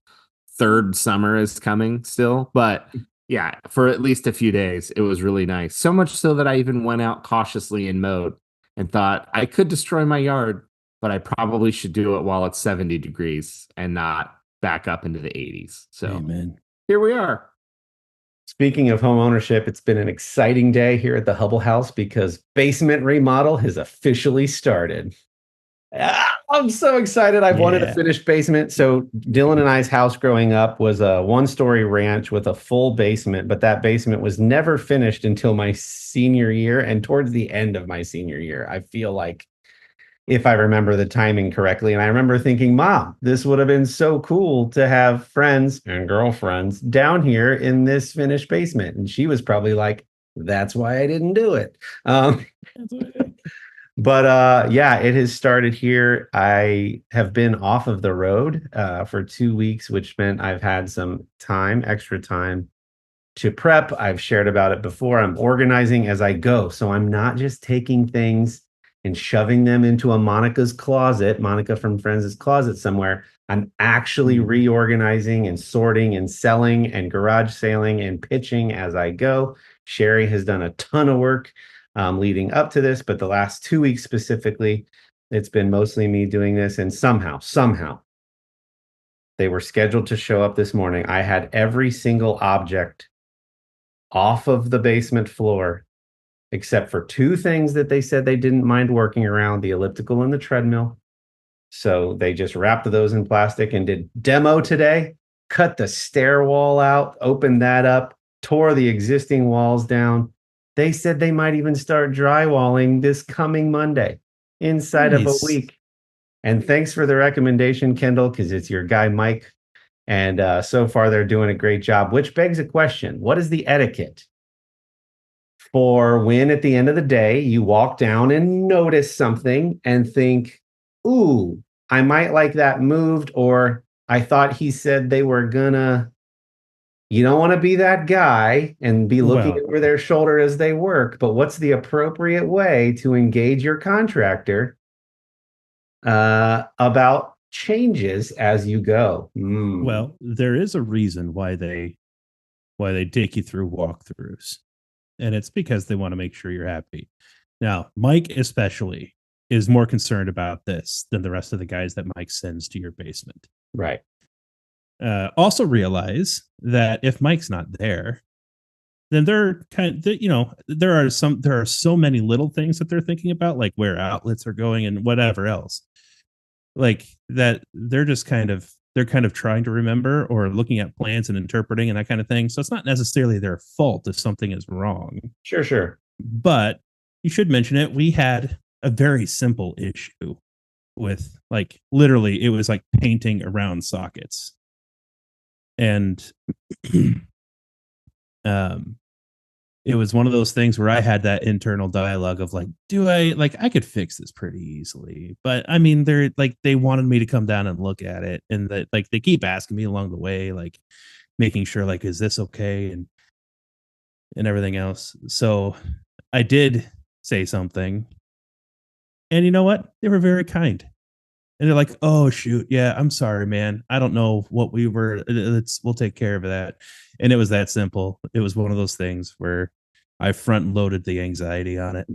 third summer is coming still. But yeah, for at least a few days, it was really nice. So much so that I even went out cautiously in mode and thought I could destroy my yard, but I probably should do it while it's 70 degrees and not back up into the 80s. So Amen. Here we are. Speaking of home ownership, it's been an exciting day here at the Hubble House because basement remodel has officially started. I'm so excited. I've wanted a finished basement. So Dylan and I's house growing up was a one-story ranch with a full basement, but that basement was never finished until my senior year and towards the end of my senior year. I feel like, if I remember the timing correctly. And I remember thinking, Mom, this would have been so cool to have friends and girlfriends down here in this finished basement. And she was probably like, that's why I didn't do it. But it has started here. I have been off of the road for 2 weeks, which meant I've had some extra time to prep. I've shared about it before. I'm organizing as I go. So I'm not just taking things and shoving them into a Monica from Friends' closet somewhere. I'm actually reorganizing and sorting and selling and garage sailing and pitching as I go. Sherry has done a ton of work leading up to this, but the last 2 weeks specifically, it's been mostly me doing this. And somehow, they were scheduled to show up this morning. I had every single object off of the basement floor except for two things that they said they didn't mind working around, the elliptical and the treadmill. So they just wrapped those in plastic and did demo today, cut the stair wall out, opened that up, tore the existing walls down. They said they might even start drywalling this coming Monday inside of a week. And thanks for the recommendation, Kendall, because it's your guy, Mike. And so far they're doing a great job, which begs a question. What is the etiquette for when at the end of the day you walk down and notice something and think, ooh, I might like that moved, or I thought he said they were gonna. You don't want to be that guy and be looking over their shoulder as they work, but what's the appropriate way to engage your contractor about changes as you go. Well, there is a reason why they take you through walkthroughs, and it's because they want to make sure you're happy. Now, Mike especially is more concerned about this than the rest of the guys that Mike sends to your basement. Right. Also realize that if Mike's not there, then they're there are so many little things that they're thinking about, like where outlets are going and whatever else, like that they're kind of trying to remember or looking at plans and interpreting and that kind of thing. So it's not necessarily their fault if something is wrong. Sure. But you should mention it. We had a very simple issue with, like, literally it was like painting around sockets. And it was one of those things where I had that internal dialogue of like, I could fix this pretty easily. But I mean, they wanted me to come down and look at it. And that, like, they keep asking me along the way, like making sure, like, is this okay? And everything else. So I did say something, and you know what? They were very kind. And they're like, "Oh shoot, yeah, I'm sorry, man. I don't know what we were. We'll take care of that." And it was that simple. It was one of those things where I front loaded the anxiety on it.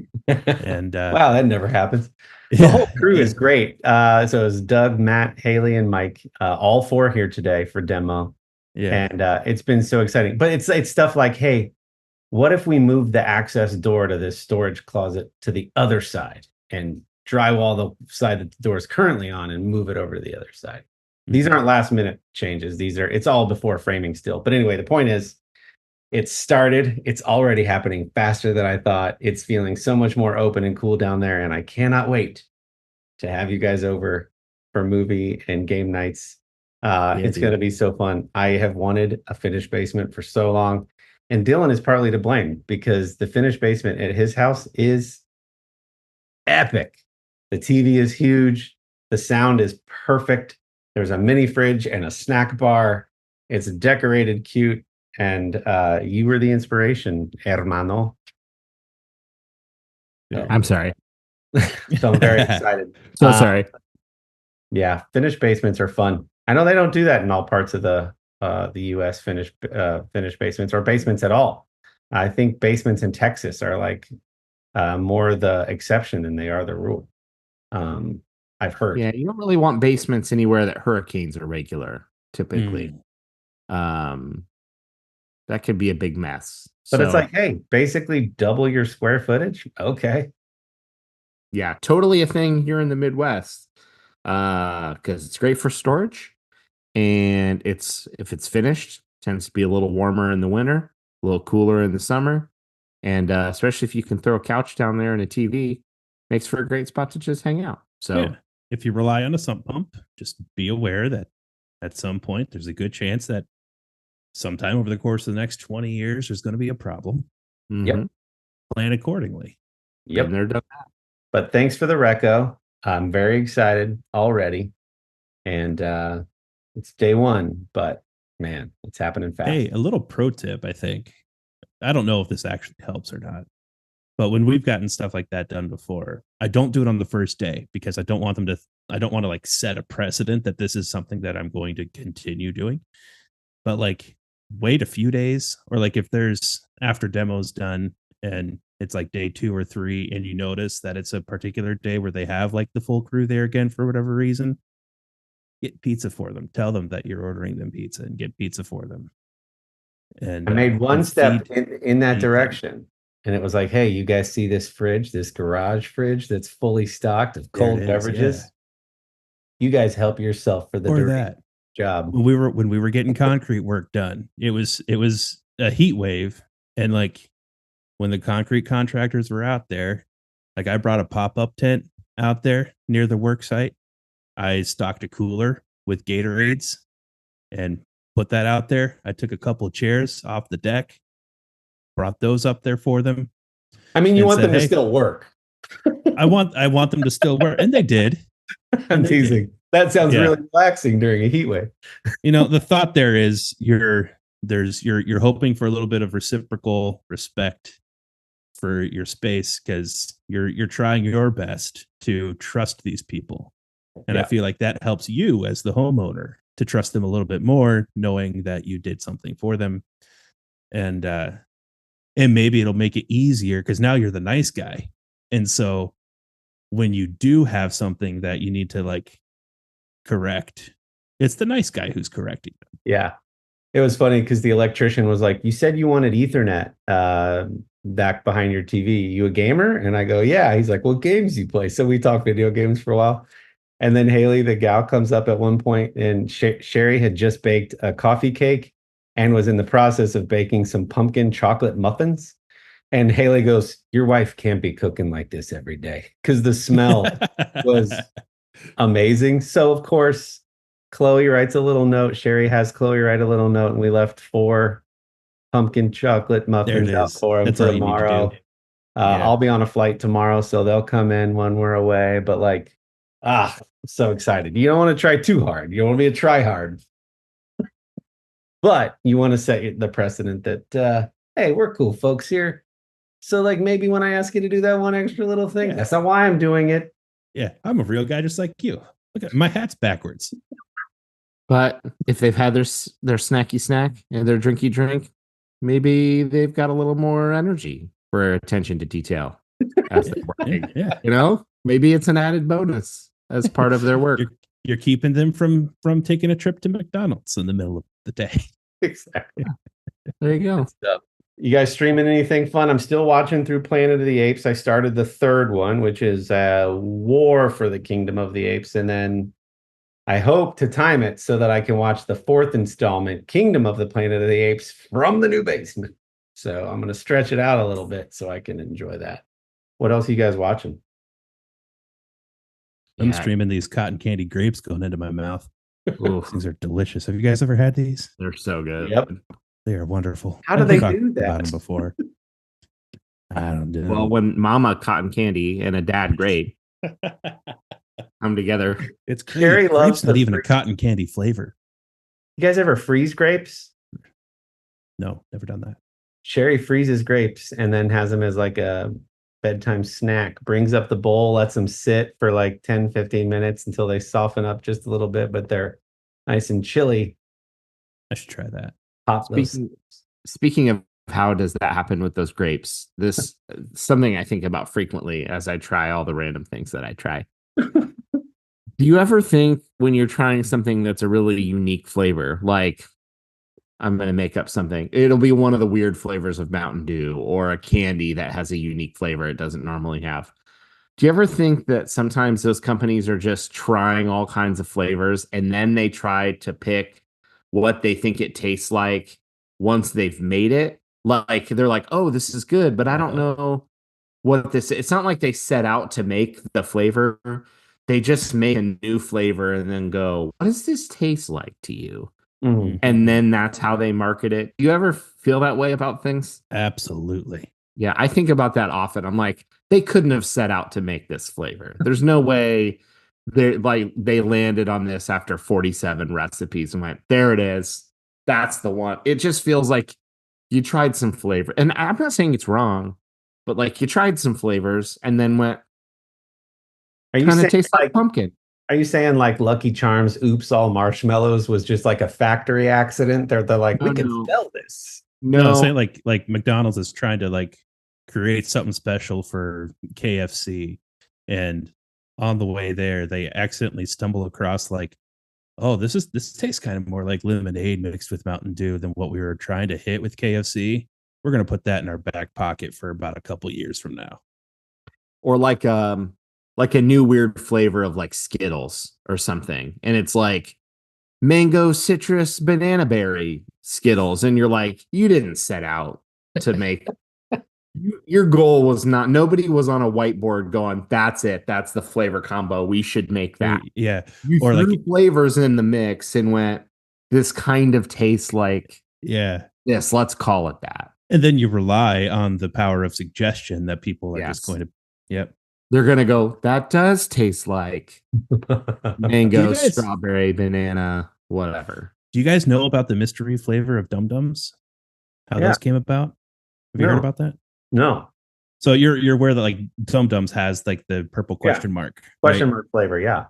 And wow, that never happens. The whole crew is great. So it's Doug, Matt, Haley, and Mike, all four here today for demo. Yeah, and it's been so exciting. But it's stuff like, hey, what if we move the access door to this storage closet to the other side and drywall the side that the door is currently on and move it over to the other side? These aren't last minute changes. It's all before framing still. But anyway, the point is, it's started. It's already happening faster than I thought. It's feeling so much more open and cool down there. And I cannot wait to have you guys over for movie and game nights. It's going to be so fun. I have wanted a finished basement for so long. And Dylan is partly to blame, because the finished basement at his house is epic. The TV is huge. The sound is perfect. There's a mini fridge and a snack bar. It's decorated cute. And you were the inspiration, hermano. I'm sorry. So I'm very excited. So sorry. Yeah, finished basements are fun. I know they don't do that in all parts of the U.S. finished basements, or basements at all. I think basements in Texas are like more the exception than they are the rule. I've heard. Yeah, you don't really want basements anywhere that hurricanes are regular, typically. That could be a big mess. But it's like, hey, basically double your square footage. Okay. Yeah, totally a thing here in the Midwest, because it's great for storage, and if it's finished, tends to be a little warmer in the winter, a little cooler in the summer, and especially if you can throw a couch down there and a TV, makes for a great spot to just hang out. So if you rely on a sump pump, just be aware that at some point there's a good chance that sometime over the course of the next 20 years there's going to be a problem. Yep. Plan accordingly. Yep. And they're done that. But thanks for the reco. I'm very excited already. And it's day one, but man, it's happening fast. Hey, a little pro tip, I think. I don't know if this actually helps or not, but when we've gotten stuff like that done before, I don't do it on the first day, because I don't want to like set a precedent that this is something that I'm going to continue doing. But like, wait a few days, or like if there's after demo's done and it's like day 2 or 3 and you notice that it's a particular day where they have like the full crew there again for whatever reason, get pizza for them. Tell them that you're ordering them pizza and get pizza for them. And I made one step in that direction, and it was like, hey, you guys see this fridge, this garage fridge that's fully stocked of cold beverages? Yeah. You guys help yourself for the dirty job. When we were getting concrete work done, it was a heat wave, and like when the concrete contractors were out there, like I brought a pop-up tent out there near the work site. I stocked a cooler with Gatorades and put that out there. I took a couple of chairs off the deck, brought those up there for them. I mean, you want them to still work. I want them to still work, and they did. I'm teasing. That sounds really relaxing during a heat wave. You know, the thought there is you're hoping for a little bit of reciprocal respect for your space, because you're trying your best to trust these people. And I Yeah. feel like that helps you as the homeowner to trust them a little bit more, knowing that you did something for them. And maybe it'll make it easier because now you're the nice guy. And so when you do have something that you need to like correct, it's the nice guy who's correcting them. Yeah. It was funny because the electrician was like, you said you wanted Ethernet back behind your TV. You a gamer? And I go, yeah. He's like, what games do you play? So we talked video games for a while. And then Haley, the gal, comes up at one point, and Sherry had just baked a coffee cake and was in the process of baking some pumpkin chocolate muffins. And Haley goes, your wife can't be cooking like this every day, because the smell was amazing. So, of course, Chloe writes a little note. Sherry has Chloe write a little note, and we left 4 pumpkin chocolate muffins out for them That's for all you need to tomorrow. do. Yeah. I'll be on a flight tomorrow, so they'll come in when we're away. But like, I'm so excited. You don't want to try too hard. You don't want to be a try hard. But you want to set the precedent that, hey, we're cool folks here. So like maybe when I ask you to do that one extra little thing, that's not why I'm doing it. Yeah, I'm a real guy just like you. Look at my hat's backwards. But if they've had their snacky snack and their drinky drink, maybe they've got a little more energy for attention to detail as they work. Yeah. You know, maybe it's an added bonus as part of their work. You're keeping them from taking a trip to McDonald's in the middle of the day. Exactly. There you go. You guys streaming anything fun? I'm still watching through Planet of the Apes. I started the 3rd one, which is War for the Kingdom of the Apes. And then I hope to time it so that I can watch the 4th installment, Kingdom of the Planet of the Apes, from the new basement. So I'm going to stretch it out a little bit so I can enjoy that. What else are you guys watching? I'm streaming these cotton candy grapes going into my mouth. Ooh, These are delicious. Have you guys ever had these? they're so good. Yep. They are wonderful. How do I've they talked do that? about them before. I don't know. Well, when mama cotton candy and a dad grape come together. It's Sherry crazy. loves Grape's not the even a fruit. cotton candy flavor. You guys ever freeze grapes? No, never done that. Sherry freezes grapes and then has them as like a bedtime snack. Brings up the bowl, lets them sit for like 10, 15 minutes until they soften up just a little bit, but they're nice and chilly. I should try that. Pop those. Speaking of how does that happen with those grapes, this something I think about frequently as I try all the random things that I try. Do you ever think when you're trying something that's a really unique flavor, like I'm going to make up something, it'll be one of the weird flavors of Mountain Dew or a candy that has a unique flavor it doesn't normally have? Do you ever think that sometimes those companies are just trying all kinds of flavors and then they try to pick what they think it tastes like once they've made it? Like they're like, oh, this is good, but I don't know what this is. It's not like they set out to make the flavor. They just make a new flavor and then go, what does this taste like to you? Mhm. And then that's how they market it. Do you ever feel that way about things? Absolutely. Yeah, I think about that often. I'm like, they couldn't have set out to make this flavor. There's no way they landed on this after 47 recipes and went, there it is. That's the one. It just feels like you tried some flavor. And I'm not saying it's wrong, but like you tried some flavors and then went, Are you kind of saying tastes like like pumpkin. Are you saying like Lucky Charms Oops All Marshmallows was just like a factory accident? They're like, we can No. sell this. No, say like McDonald's is trying to like create something special for KFC, and on the way there they accidentally stumble across like, oh, this tastes kind of more like lemonade mixed with Mountain Dew than what we were trying to hit with KFC. We're gonna put that in our back pocket for about a couple years from now. Or like a new weird flavor of like Skittles or something. And it's like mango, citrus, banana berry Skittles. And you're like, you didn't set out to make your goal was not, nobody was on a whiteboard going, that's it. That's the flavor combo. We should make that. Yeah. You Or threw like, flavors in the mix and went, this kind of tastes like yeah. this. Let's call it that. And then you rely on the power of suggestion that people are just Yes. going to, yep. They're going to go, that does taste like mango, guys- strawberry, banana, whatever. Do you guys know about the mystery flavor of Dum Dums? How Yeah. those came about? Have you No. heard about that? No. So you're aware that like Dum Dums has like the purple question mark. Question right? mark flavor, yeah.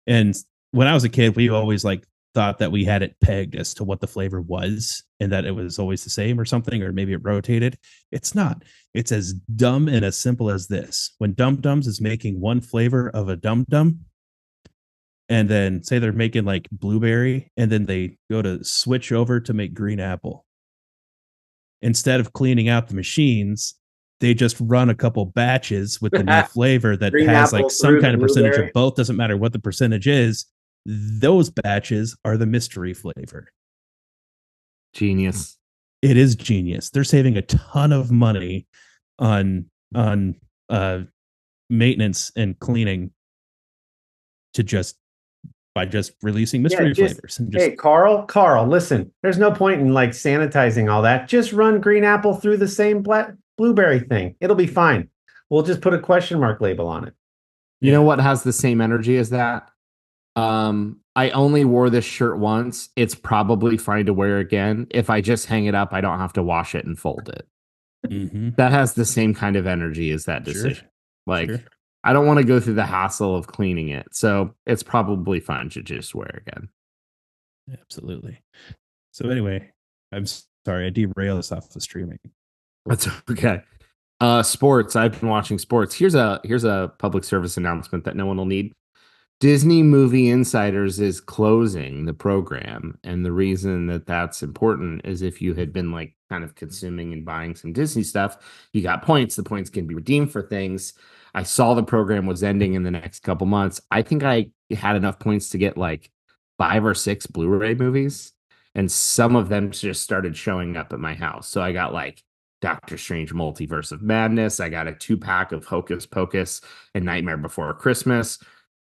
And when I was a kid, we always like thought that we had it pegged as to what the flavor was and that it was always the same or something, or maybe it rotated. It's not. It's as dumb and as simple as this. When Dum Dums is making one flavor of a Dum Dum, and then say they're making like blueberry, and then they go to switch over to make green apple. Instead of cleaning out the machines, they just run a couple batches with the new flavor that Green has apple like some through kind the of percentage blueberry? of both. Doesn't matter what the percentage is. Those batches are the mystery flavor. Genius. It is genius. They're saving a ton of money on maintenance and cleaning by just releasing mystery flavors. And just, Hey, Carl, listen, there's no point in like sanitizing all that. Just run green apple through the same blueberry thing. It'll be fine. We'll just put a question mark label on it. You know what has the same energy as that? I only wore this shirt once. It's probably fine to wear again. If I just hang it up, I don't have to wash it and fold it. That has the same kind of energy as that decision. Sure. I don't want to go through the hassle of cleaning it. So it's probably fine to just wear again. Absolutely. So anyway, I'm sorry, I derailed us off the streaming. That's okay. Sports. I've been watching sports. Here's a public service announcement that no one will need. Disney Movie Insiders is closing the program. And the reason that that's important is if you had been like kind of consuming and buying some Disney stuff, you got points. The points can be redeemed for things. I saw the program was ending in the next couple months. I think I had enough points to get like 5 or 6 Blu-ray movies. And some of them just started showing up at my house. So I got like Doctor Strange Multiverse of Madness. I got a 2-pack of Hocus Pocus and Nightmare Before Christmas.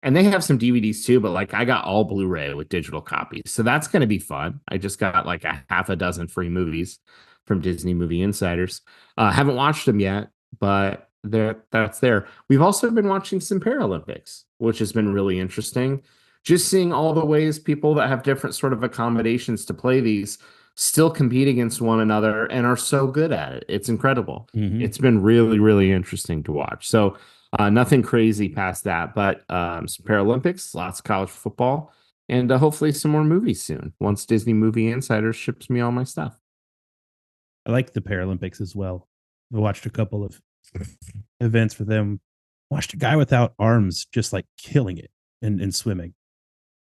And they have some DVDs too, but like I got all Blu-ray with digital copies. So that's going to be fun. I just got like a half a dozen free movies from Disney Movie Insiders. Haven't watched them yet, but that's there. We've also been watching some Paralympics, which has been really interesting. Just seeing all the ways people that have different sort of accommodations to play these still compete against one another and are so good at it. It's incredible. It's been really, really interesting to watch. So nothing crazy past that, but some Paralympics, lots of college football, and hopefully some more movies soon once Disney Movie Insider ships me all my stuff. I like the Paralympics as well. I watched a couple of events for them. Watched a guy without arms just like killing it in swimming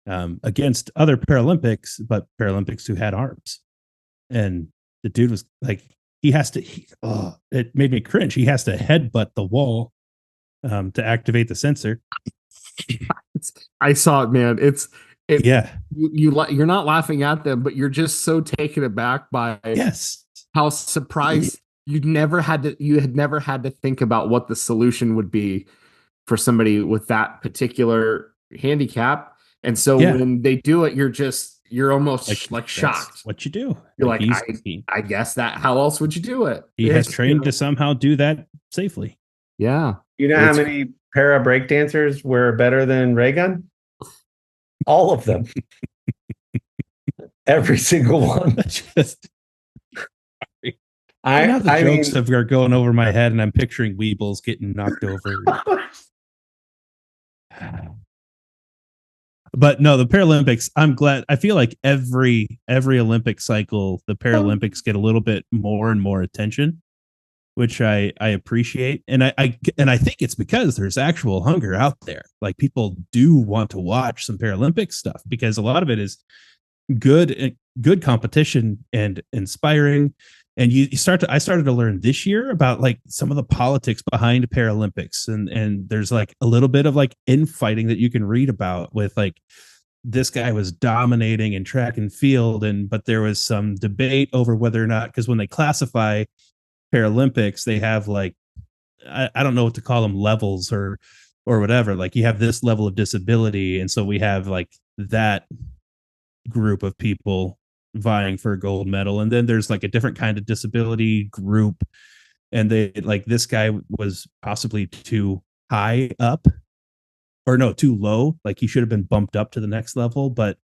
against other Paralympics, but Paralympics who had arms. And the dude was like, it made me cringe. He has to headbutt the wall to activate the sensor. I saw it, man. Yeah. You're not laughing at them, but you're just so taken aback by how surprised you had never had to think about what the solution would be for somebody with that particular handicap. And so when they do it, you're almost like shocked. What you do? You're like I guess that. How else would you do it? He has trained to somehow do that safely. Yeah. You know how many para breakdancers were better than Raygun? All of them. Every single one. I jokes are going over my head, and I'm picturing Weebles getting knocked over. But no, the Paralympics, I'm glad. I feel like every Olympic cycle, the Paralympics get a little bit more and more attention, which I appreciate. And I think it's because there's actual hunger out there. Like people do want to watch some Paralympic stuff because a lot of it is good competition and inspiring. And I started to learn this year about like some of the politics behind Paralympics, and there's like a little bit of like infighting that you can read about with like this guy was dominating in track and field, but there was some debate over whether or not, because when they classify Paralympics, they have like I don't know what to call them, levels or whatever. Like you have this level of disability, and so we have like that group of people vying for a gold medal, and then there's like a different kind of disability group, and they like this guy was possibly too high up or no, too low, like he should have been bumped up to the next level, but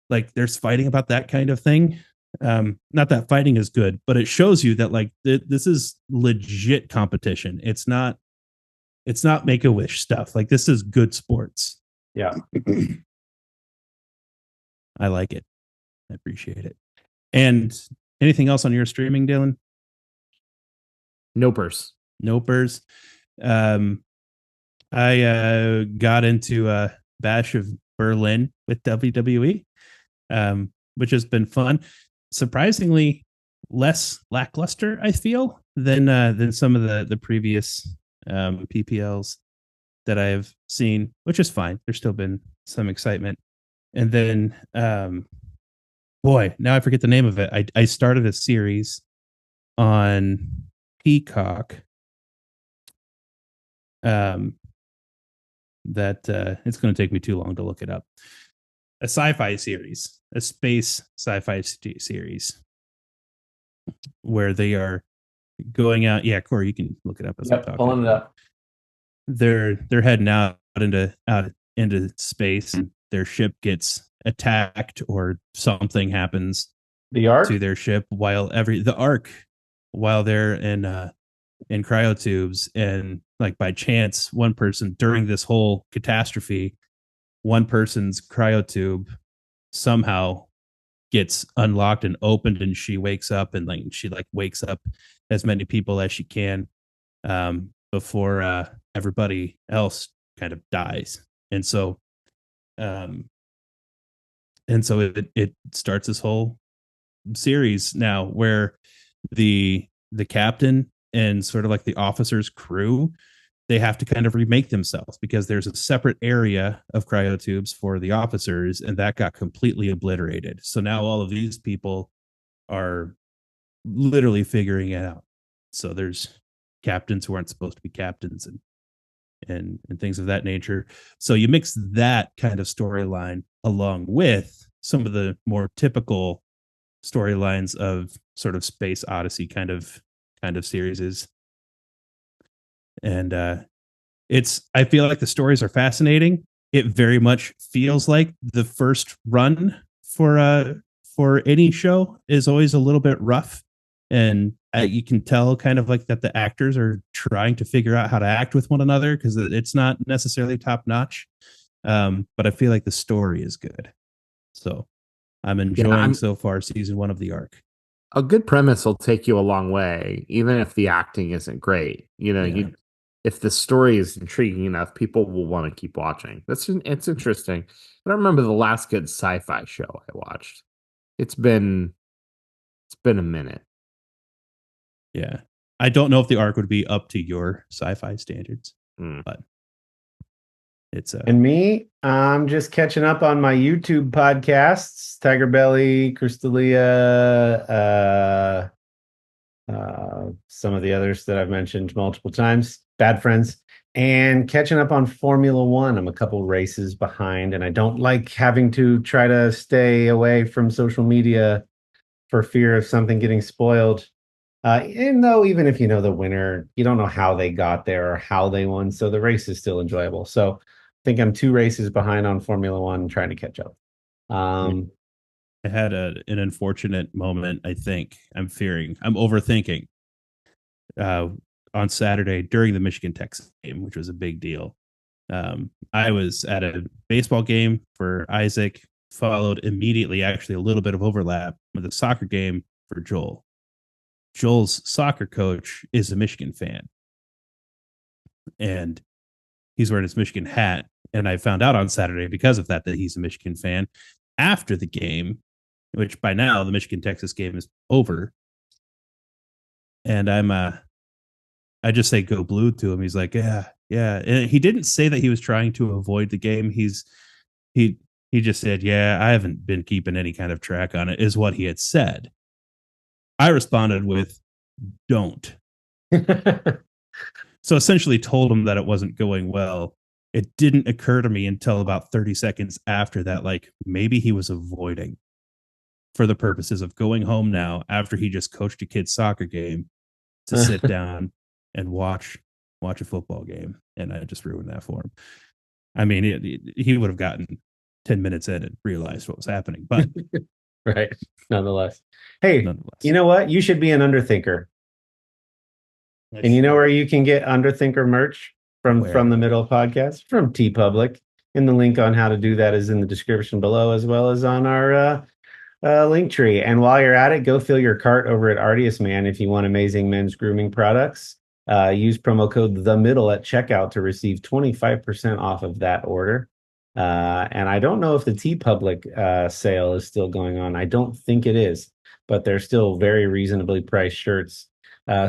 like there's fighting about that kind of thing. Not that fighting is good, but it shows you that like this is legit competition. It's not Make-A-Wish stuff. Like this is good sports. Yeah. I like it. I appreciate it. And anything else on your streaming, Dylan? Nopers. Nopers. I got into Bash of Berlin with WWE, which has been fun. Surprisingly, less lackluster, I feel, than some of the previous PPLs that I have seen, which is fine. There's still been some excitement. And then, boy, now I forget the name of it. I started a series on Peacock. That it's going to take me too long to look it up. A sci-fi series, a space sci-fi series, where they are going out. Yeah, Kory, you can look it up as I'm talking. Pulling it up. They're heading out into space, and their ship gets attacked or something happens The Ark? to their ship while they're in cryotubes, and like by chance, one person during this whole catastrophe, one person's cryotube somehow gets unlocked and opened, and she wakes up, and she wakes up as many people as she can before everybody else kind of dies. And so it starts this whole series now where the captain and sort of like the officers' crew, they have to kind of remake themselves because there's a separate area of cryotubes for the officers, and that got completely obliterated. So now all of these people are literally figuring it out. So there's captains who aren't supposed to be captains and things of that nature. So you mix that kind of storyline along with some of the more typical storylines of sort of Space Odyssey kind of series. And I feel like the stories are fascinating. It very much feels like the first run for any show is always a little bit rough, and you can tell kind of like that the actors are trying to figure out how to act with one another because it's not necessarily top notch. But I feel like the story is good, so I'm enjoying so far season 1 of The Ark. A good premise will take you a long way, even if the acting isn't great. If the story is intriguing enough, people will want to keep watching. It's interesting. I don't remember the last good sci-fi show I watched. It's been a minute. Yeah, I don't know if The Ark would be up to your sci-fi standards, but it's And me, I'm just catching up on my YouTube podcasts, Tiger Belly, Crystalia, some of the others that I've mentioned multiple times, Bad Friends, and catching up on Formula One. I'm a couple races behind, and I don't like having to try to stay away from social media for fear of something getting spoiled. Even if you know the winner, you don't know how they got there or how they won, so the race is still enjoyable. So I think I'm 2 races behind on Formula One, trying to catch up. I had an unfortunate moment. I'm overthinking on Saturday during the Michigan-Texas game, which was a big deal. I was at a baseball game for Isaac, followed immediately, actually a little bit of overlap with a soccer game for Joel. Joel's soccer coach is a Michigan fan, and he's wearing his Michigan hat. And I found out on Saturday because of that he's a Michigan fan after the game, which by now the Michigan-Texas game is over. And I just say go blue to him. He's like, yeah. And he didn't say that he was trying to avoid the game. He just said, yeah, I haven't been keeping any kind of track on it, is what he had said. I responded with, don't. So essentially told him that it wasn't going well. It didn't occur to me until about 30 seconds after that, like maybe he was avoiding for the purposes of going home now after he just coached a kid's soccer game to sit down and watch a football game. And I just ruined that for him. I mean, he would have gotten 10 minutes in and realized what was happening, but right. Nonetheless. Hey, you know what? You should be an underthinker. And you know where you can get underthinker merch from the Middle Podcast? From TeePublic. And the link on how to do that is in the description below, as well as on our LinkTree. And while you're at it, go fill your cart over at Artius Man if you want amazing men's grooming products. Use promo code The Middle at checkout to receive 25% off of that order. And I don't know if the TeePublic sale is still going on. I don't think it is, but they're still very reasonably priced shirts.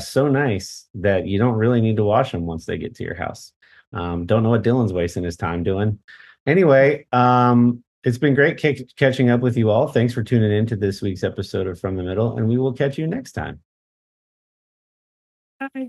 So nice that you don't really need to wash them once they get to your house. Don't know what Dylan's wasting his time doing. Anyway, it's been great catching up with you all. Thanks for tuning in to this week's episode of From the Middle, and we will catch you next time. Bye.